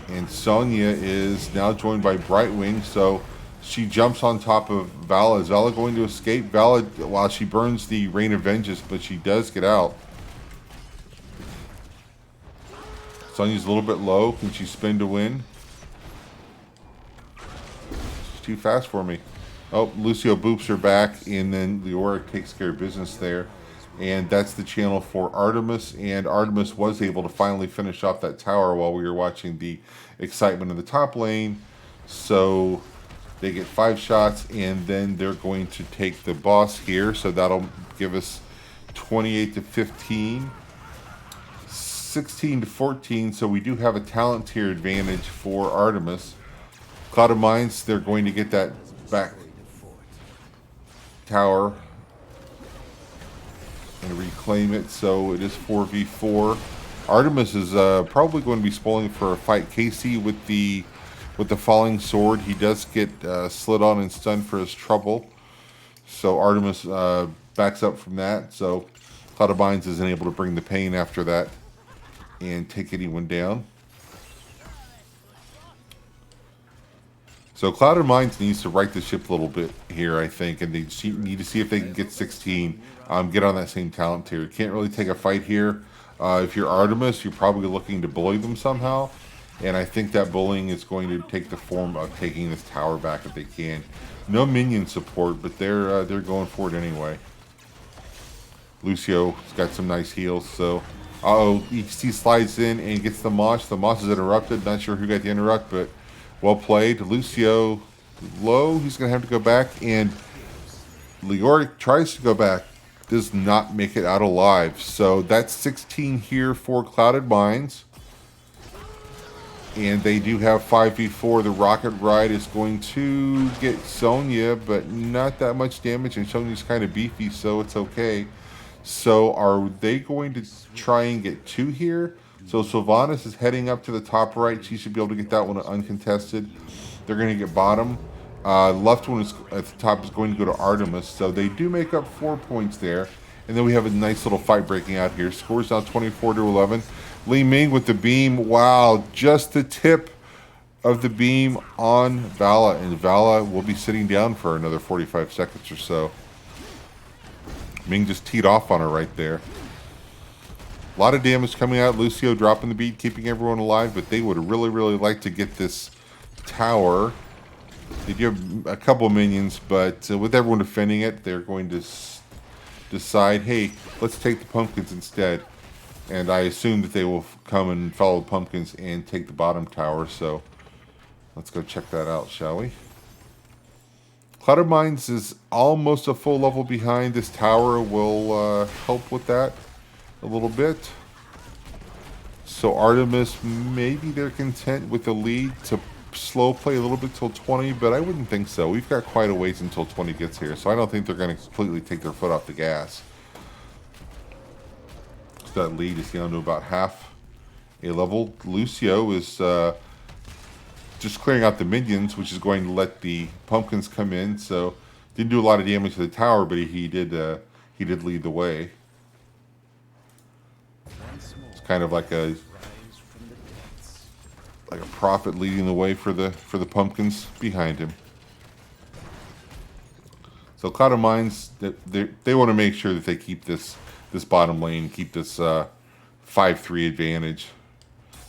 and Sonya is now joined by Brightwing. So She jumps on top of Vala. Is Vala going to escape? Vala, while she burns the Rain of Vengeance, but she does get out. Sonya's a little bit low. Can she spin to win? She's too fast for me. Oh, Lucio boops her back, and then Leoric takes care of business there. And that's the channel for Artemis, and Artemis was able to finally finish off that tower while we were watching the excitement in the top lane. So they get 5 shots, and then they're going to take the boss here. So that'll give us 28 to 15, 16 to 14. So we do have a talent tier advantage for Artemis. Cloud of Mines, they're going to get that back tower and reclaim it. So it is 4v4. Artemis is probably going to be spoiling for a fight. Casey with the falling sword, he does get slid on and stunned for his trouble. So Artemis backs up from that. So Cloud of Mines isn't able to bring the pain after that and take anyone down. So Cloud of Mines needs to right the ship a little bit here, I think, and they need to see if they can get 16, get on that same talent tier. Can't really take a fight here. If you're Artemis, you're probably looking to bully them somehow, and I think that bullying is going to take the form of taking this tower back if they can. No minion support, but they're going for it anyway. Lucio's got some nice heals, so he slides in and gets the mosh. The mosh is interrupted. Not sure who got the interrupt, but well played. Lucio low. He's going to have to go back, and Leoric tries to go back. Does not make it out alive. So that's 16 here for Clouded Mines. And they do have 5v4. The Rocket Ride is going to get Sonya, but not that much damage, and Sonya's kind of beefy, so it's okay. So are they going to try and get 2 here? So Sylvanas is heading up to the top right. She should be able to get that one uncontested. They're going to get bottom. Left one is at the top is going to go to Artemis. So they do make up 4 points there. And then we have a nice little fight breaking out here. Scores now 24 to 11. Li Ming with the beam. Wow, just the tip of the beam on Vala. And Vala will be sitting down for another 45 seconds or so. Ming just teed off on her right there. A lot of damage coming out. Lucio dropping the beat, keeping everyone alive, but they would really, really like to get this tower. They do have a couple minions, but with everyone defending it, they're going to decide, hey, let's take the pumpkins instead. And I assume that they will come and follow the pumpkins and take the bottom tower, so let's go check that out, shall we? Cloud of Mines is almost a full level behind. This tower will help with that a little bit. So Artemis, maybe they're content with the lead to slow play a little bit till 20, but I wouldn't think so. We've got quite a ways until 20 gets here, so I don't think they're going to completely take their foot off the gas. So that lead is down to about half a level. Lucio is just clearing out the minions, which is going to let the pumpkins come in. So didn't do a lot of damage to the tower, but he did lead the way. It's kind of like a prophet leading the way for the pumpkins behind him. So Cloud of Mines, they want to make sure that they keep this bottom lane, keep this 5-3 advantage.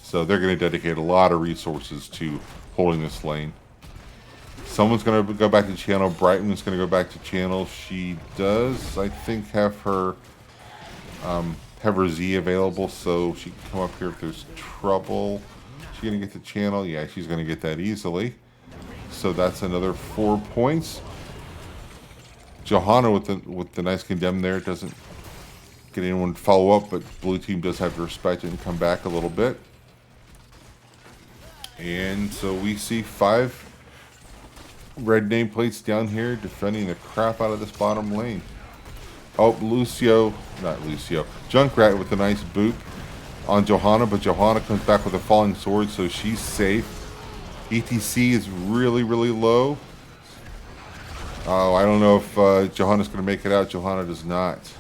So they're going to dedicate a lot of resources to holding this lane. Someone's going to go back to channel. Brighton's going to go back to channel. She does, I think, have her Z available, so she can come up here if there's trouble. She's going to get the channel. Yeah, she's going to get that easily. So that's another 4 points. Johanna with the nice condemn there doesn't get anyone to follow up, but blue team does have to respect it and come back a little bit. And so we see 5 red nameplates down here defending the crap out of this bottom lane. Oh, Junkrat with a nice boot on Johanna, but Johanna comes back with a falling sword, so she's safe. ETC is really, really low. Oh, I don't know if Johanna's going to make it out. Johanna does not.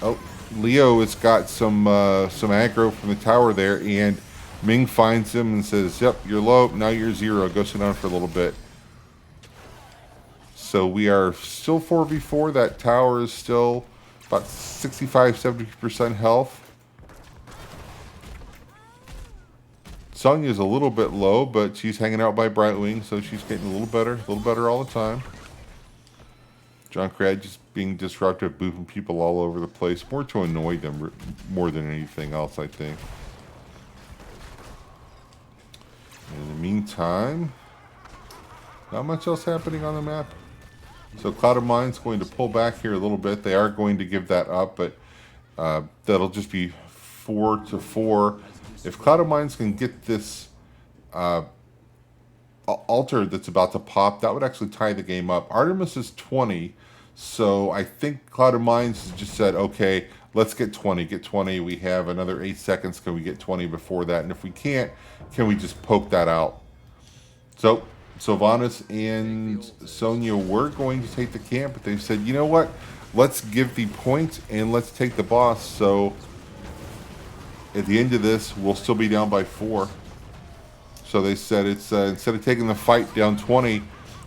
Oh, Leo has got some aggro from the tower there, and Ming finds him and says, yep, you're low. Now you're 0. Go sit down for a little bit. So we are still 4v4. That tower is still about 65-70% health. Sonya's a little bit low, but she's hanging out by Brightwing, so she's getting a little better all the time. Junkrat just being disruptive, booping people all over the place, more to annoy them more than anything else, I think. In the meantime, not much else happening on the map. So Cloud of Mind's going to pull back here a little bit. They are going to give that up, but that'll just be 4-4. If Cloud of Minds can get this altar that's about to pop, that would actually tie the game up. Artemis is 20, so I think Cloud of Minds just said, okay, let's get 20. Get 20. We have another 8 seconds. Can we get 20 before that? And if we can't, can we just poke that out? So Sylvanas and Sonya were going to take the camp, but they said, you know what? Let's give the point and let's take the boss. So at the end of this, we'll still be down by 4. So they said it's instead of taking the fight down 20,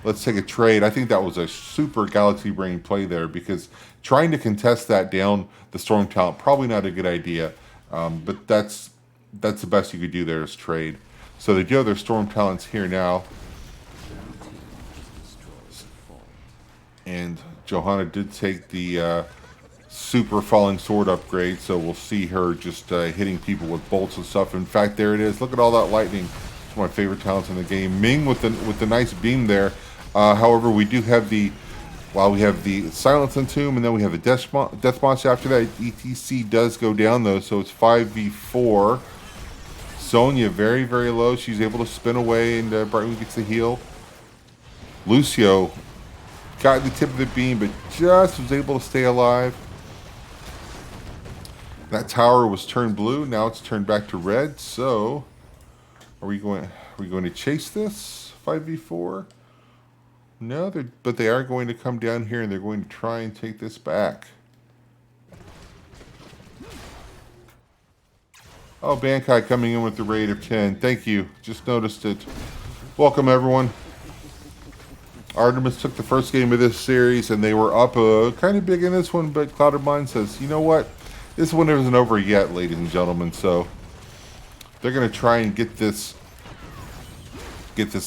let's take a trade. I think that was a super Galaxy Brain play there, because trying to contest that down the Storm Talent, probably not a good idea. But that's the best you could do there is trade. So they do have their Storm Talents here now. And Johanna did take the super falling sword upgrade, so we'll see her just hitting people with bolts and stuff. In fact, there it is. Look at all that lightning. It's one of my favorite talents in the game. Ming with the nice beam there. However, we do have we have the Silence Entomb, and then we have the Death Monster after that. ETC does go down though, so it's 5v4. Sonya very, very low. She's able to spin away, and Brightwing gets the heal. Lucio got the tip of the beam, but just was able to stay alive. That tower was turned blue. Now it's turned back to red. So, are we going to chase this 5v4? No, but they are going to come down here and they're going to try and take this back. Oh, Bankai coming in with the raid of 10. Thank you. Just noticed it. Welcome, everyone. Artemis took the first game of this series, and they were up kind of big in this one, but Cloud of Mind says, you know what? This one isn't over yet, ladies and gentlemen, so they're going to try and get this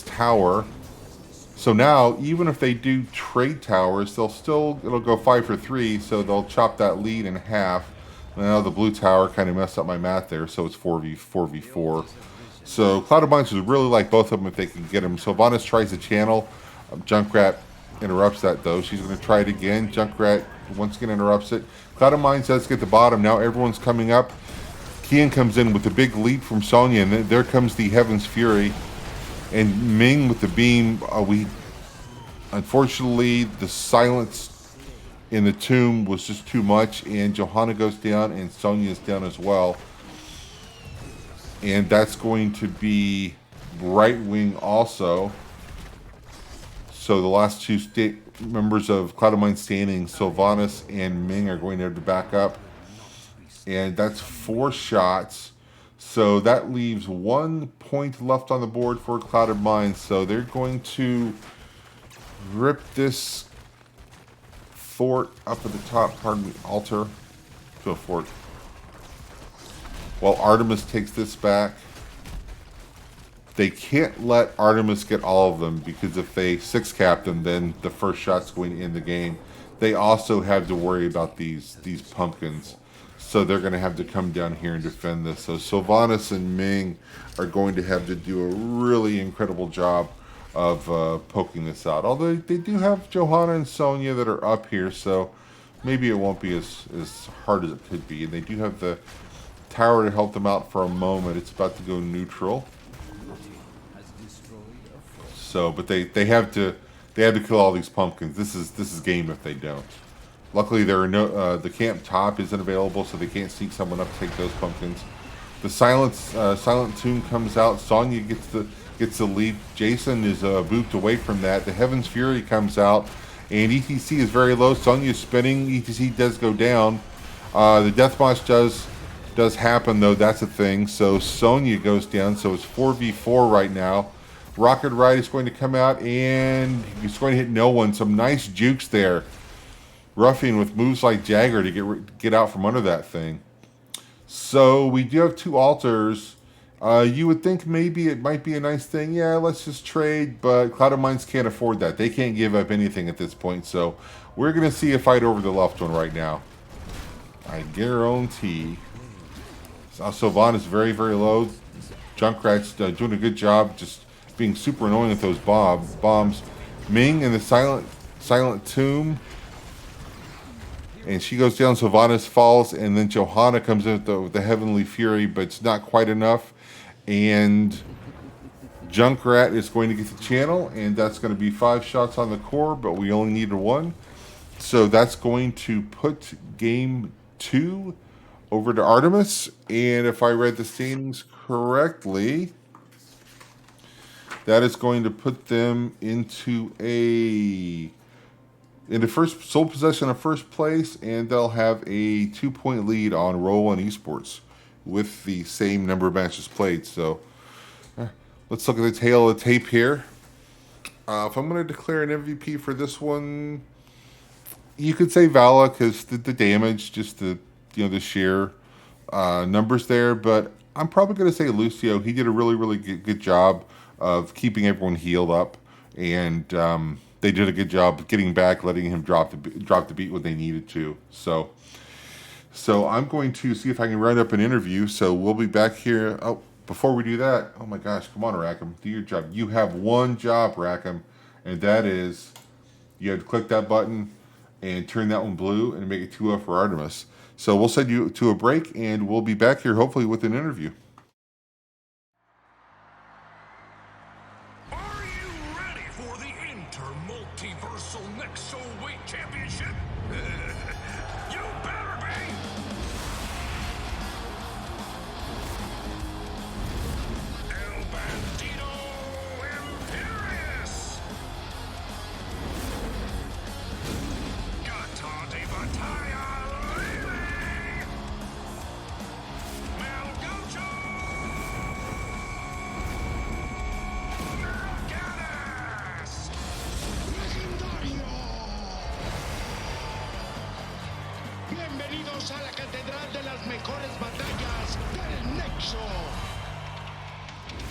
tower. So now, even if they do trade towers, it'll go 5 for 3, so they'll chop that lead in half. Now the blue tower kind of messed up my math there, so it's 4v4. So Cloud of Minds would really like both of them if they can get them. So Sylvanas tries to channel. Junkrat interrupts that though. She's going to try it again. Junkrat once again interrupts it. Cloud of Minds does get the bottom. Now everyone's coming up. Kian comes in with a big leap from Sonya, and then there comes the Heaven's Fury. And Ming with the beam. Unfortunately, the silence in the tomb was just too much, and Johanna goes down, and Sonya is down as well. And that's going to be Brightwing also. So the last two members of Cloud of Mind standing, Sylvanas and Ming, are going to have to back up. And that's 4 shots. So that leaves 1 point left on the board for Cloud of Mind. So they're going to rip this fort up at the top, altar to a fort. While Artemis takes this back. They can't let Artemis get all of them, because if they 6-cap them, then the first shot's going to end the game. They also have to worry about these pumpkins. So they're going to have to come down here and defend this. So Sylvanas and Ming are going to have to do a really incredible job of poking this out. Although they do have Johanna and Sonya that are up here, so maybe it won't be as hard as it could be. And they do have the tower to help them out for a moment. It's about to go neutral. So, but they have to kill all these pumpkins. This is game if they don't. Luckily, there are no the camp top isn't available, so they can't sneak someone up to take those pumpkins. The silent tomb comes out. Sonya gets the lead. Jason is booped away from that. The Heaven's Fury comes out, and ETC is very low. Sonya is spinning. ETC does go down. The Death Boss does does happen, though. That's a thing. So Sonya goes down. So it's 4v4 right now. Rocket Ride is going to come out, and he's going to hit no one. Some nice jukes there. Ruffian with moves like Jagger to get out from under that thing. So we do have 2 altars. You would think maybe it might be a nice thing. Yeah, let's just trade. But Cloud of Minds can't afford that. They can't give up anything at this point. So we're going to see a fight over the left one right now. I guarantee. Sylvan is very, very low. Junkrat's doing a good job just being super annoying with those bombs. Ming in the silent tomb. And she goes down, Sylvanas falls, and then Johanna comes in with the Heavenly Fury, but it's not quite enough. And Junkrat is going to get the channel, and that's going to be 5 shots on the core, but we only needed 1. So that's going to put game 2 over to Artemis. And if I read the standings correctly, that is going to put them into first sole possession of first place, and they'll have a 2-point lead on Roll One Esports with the same number of matches played. So let's look at the tail of the tape here. If I'm going to declare an MVP for this one, you could say Vala because the damage, just the sheer numbers there. But I'm probably going to say Lucio. He did a really, really good job of keeping everyone healed up, and they did a good job getting back, letting him drop the beat when they needed to. So I'm going to see if I can round up an interview. So we'll be back here. Oh, before we do that, oh my gosh, come on, Rackham, do your job. You have one job, Rackham, and that is you have to click that button and turn that one blue and make it 2-0 for Artemis. So we'll send you to a break, and we'll be back here hopefully with an interview. Are you ready for the Inter-Multiversal Nexo Weight Championship? You better be! El Bandito Imperious! Gata de Batalla Lily! Malgocho! Ganas! Legendario! Bienvenidos a la catedral de las mejores batallas del Nexo.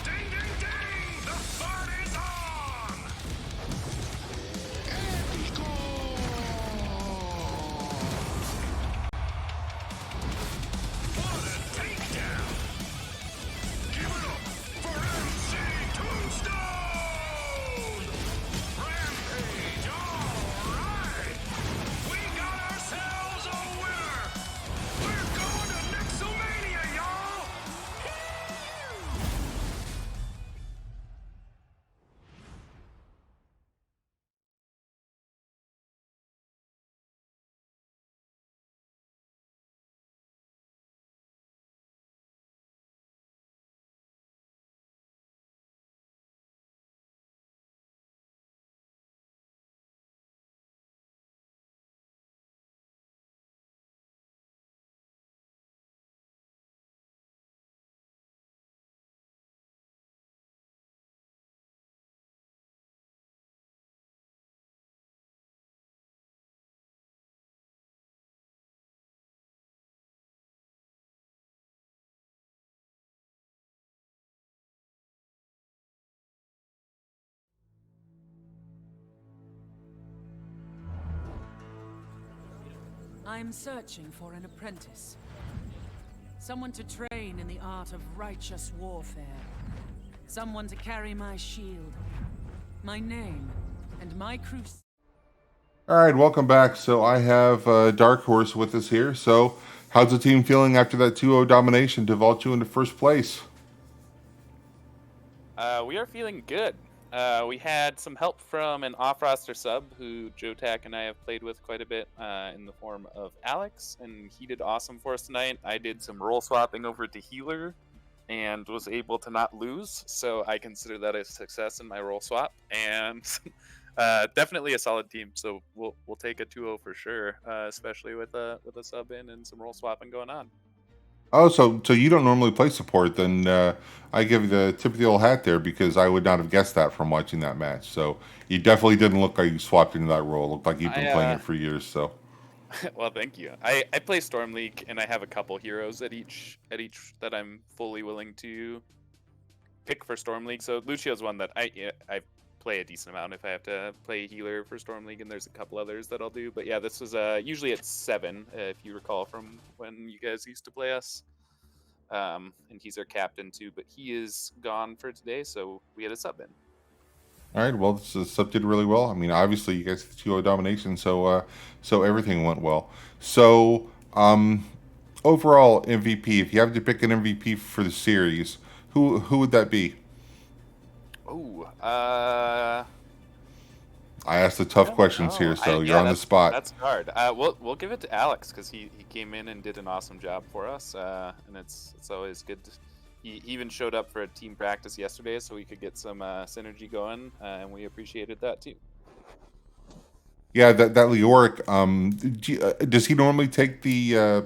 Ding, ding, ding! The fun is on! Épico! What a takedown! Give it up for MC Tombstone! Rampage, alright! We got ourselves a winner! We're going to Nexomania, y'all! I'm searching for an apprentice. Someone to train in the art of righteous warfare. Someone to carry my shield, my name, and my crusade. All right, welcome back. So I have Dark Horse with us here. So how's the team feeling after that 2-0 domination to vault you into first place? We are feeling good. We had some help from an off-roster sub who Jotak and I have played with quite a bit in the form of Alex, and he did awesome for us tonight. I did some role swapping over to healer and was able to not lose, so I consider that a success in my role swap. And definitely a solid team, so we'll take a 2-0 for sure, especially with a sub in and some role swapping going on. Oh, so you don't normally play support? Then I give you the tip of the old hat there because I would not have guessed that from watching that match. So you definitely didn't look like you swapped into that role. It looked like you've been I playing it for years. So well, thank you. I play Storm League, and I have a couple heroes at each that I'm fully willing to pick for Storm League. So Lucio's one that I play a decent amount if I have to play healer for Storm League, and there's a couple others that I'll do. But yeah, this was usually at 7, if you recall from when you guys used to play us. And he's our captain too, but he is gone for today, so we had a sub in. all right, well, this sub did really well. I mean, obviously you guys had 2-0 domination, so everything went well. So overall MVP, if you have to pick an MVP for the series, who would that be? Oh, I asked the I tough don't questions know. here, so you're Yeah, on the spot. that's hard. We'll give it to Alex because he came in and did an awesome job for us, and it's always good. He even showed up for a team practice yesterday, so we could get some synergy going, and we appreciated that too. Yeah, that Leoric. Does he normally take the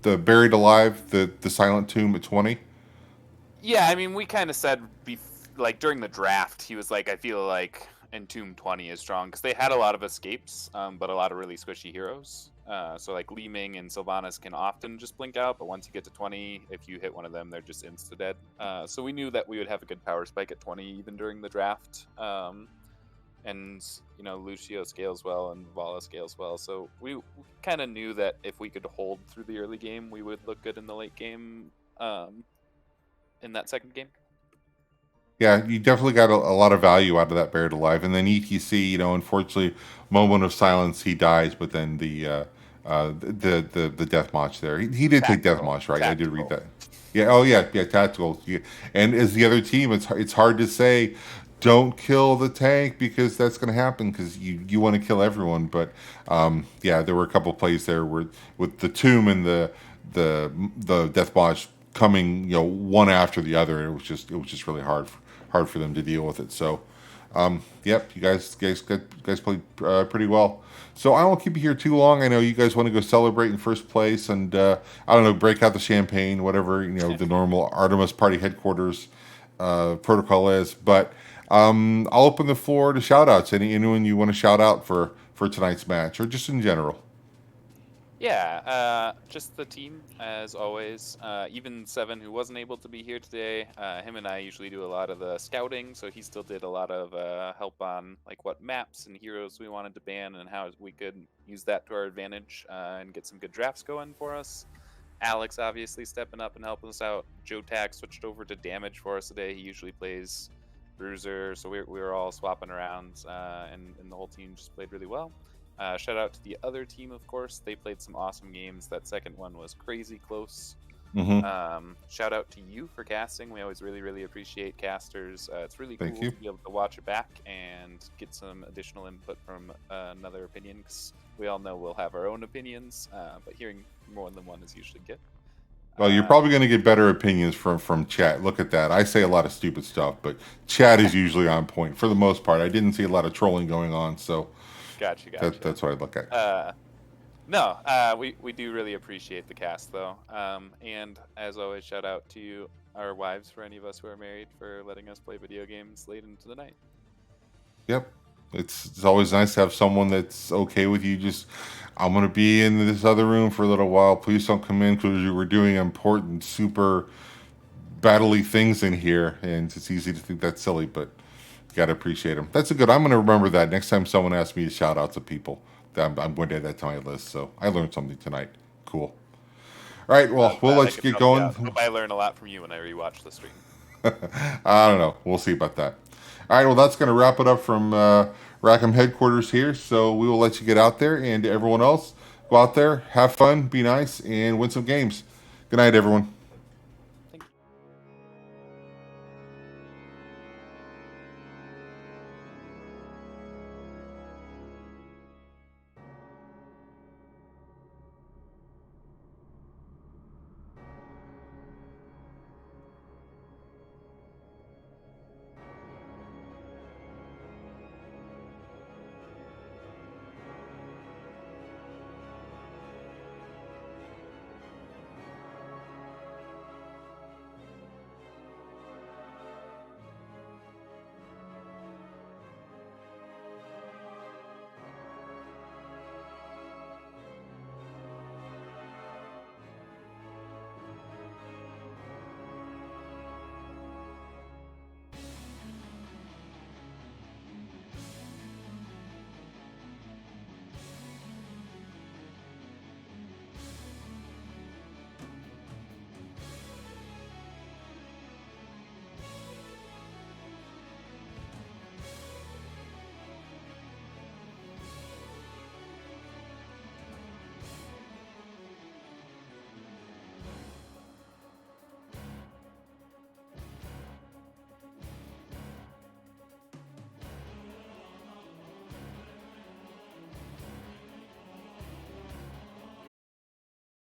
buried alive, the silent tomb at 20? Yeah, I mean, we kind of said like during the draft, he was like, I feel like Entomb 20 is strong because they had a lot of escapes, but a lot of really squishy heroes. So like Li Ming and Sylvanas can often just blink out, but once you get to 20, if you hit one of them, they're just insta dead. So we knew that we would have a good power spike at 20 even during the draft. And Lucio scales well and Vala scales well, so we kind of knew that if we could hold through the early game, we would look good in the late game. In that second game. Yeah, you definitely got a lot of value out of that buried alive, and then ETC. Unfortunately, moment of silence, he dies, but then the death match there. He did take death match, right? I did read that. Yeah. Oh yeah. Yeah. Tactical. Yeah. And as the other team, it's hard to say, don't kill the tank because that's going to happen because you want to kill everyone. But yeah, there were a couple plays there where with the tomb and the death match coming, one after the other. It was just really hard for them to deal with it. So, yep, you guys played pretty well. So I won't keep you here too long. I know you guys want to go celebrate in first place, and I don't know, break out the champagne, whatever the normal Artemis party headquarters protocol is. But I'll open the floor to shout outs. Anyone you want to shout out for tonight's match, or just in general? Yeah, just the team as always. Even Seven, who wasn't able to be here today, him and I usually do a lot of the scouting, so he still did a lot of help on like what maps and heroes we wanted to ban and how we could use that to our advantage and get some good drafts going for us. Alex obviously stepping up and helping us out. Joe Tack switched over to damage for us today. He usually plays Bruiser, so we were all swapping around, and the whole team just played really well. Shout out to the other team, of course. They played some awesome games. That second one was crazy close. Shout out to you for casting. We always really, really appreciate casters. It's really cool to be able to watch it back and get some additional input from another opinion, because we all know we'll have our own opinions, but hearing more than one is usually good. Well, you're probably going to get better opinions from chat. Look at that. I say a lot of stupid stuff, but chat is usually on point for the most part. I didn't see a lot of trolling going on, so Gotcha. that's what I look at. No, we do really appreciate the cast, though. And as always, shout out to our wives, for any of us who are married, for letting us play video games late into the night. Yep. It's always nice to have someone that's okay with you. Just, I'm going to be in this other room for a little while. Please don't come in because we're doing important, super battly things in here. And it's easy to think that's silly, but you got to appreciate them. That's a good, I'm going to remember that next time someone asks me to shout out to people. I'm going to add that to my list. So I learned something tonight. Cool. All right. Well, we'll let you get going. I hope I learn a lot from you when I rewatch the stream. I don't know. We'll see about that. All right. Well, that's going to wrap it up from Rackham headquarters here. So we will let you get out there, and everyone else, go out there, have fun, be nice, and win some games. Good night, everyone.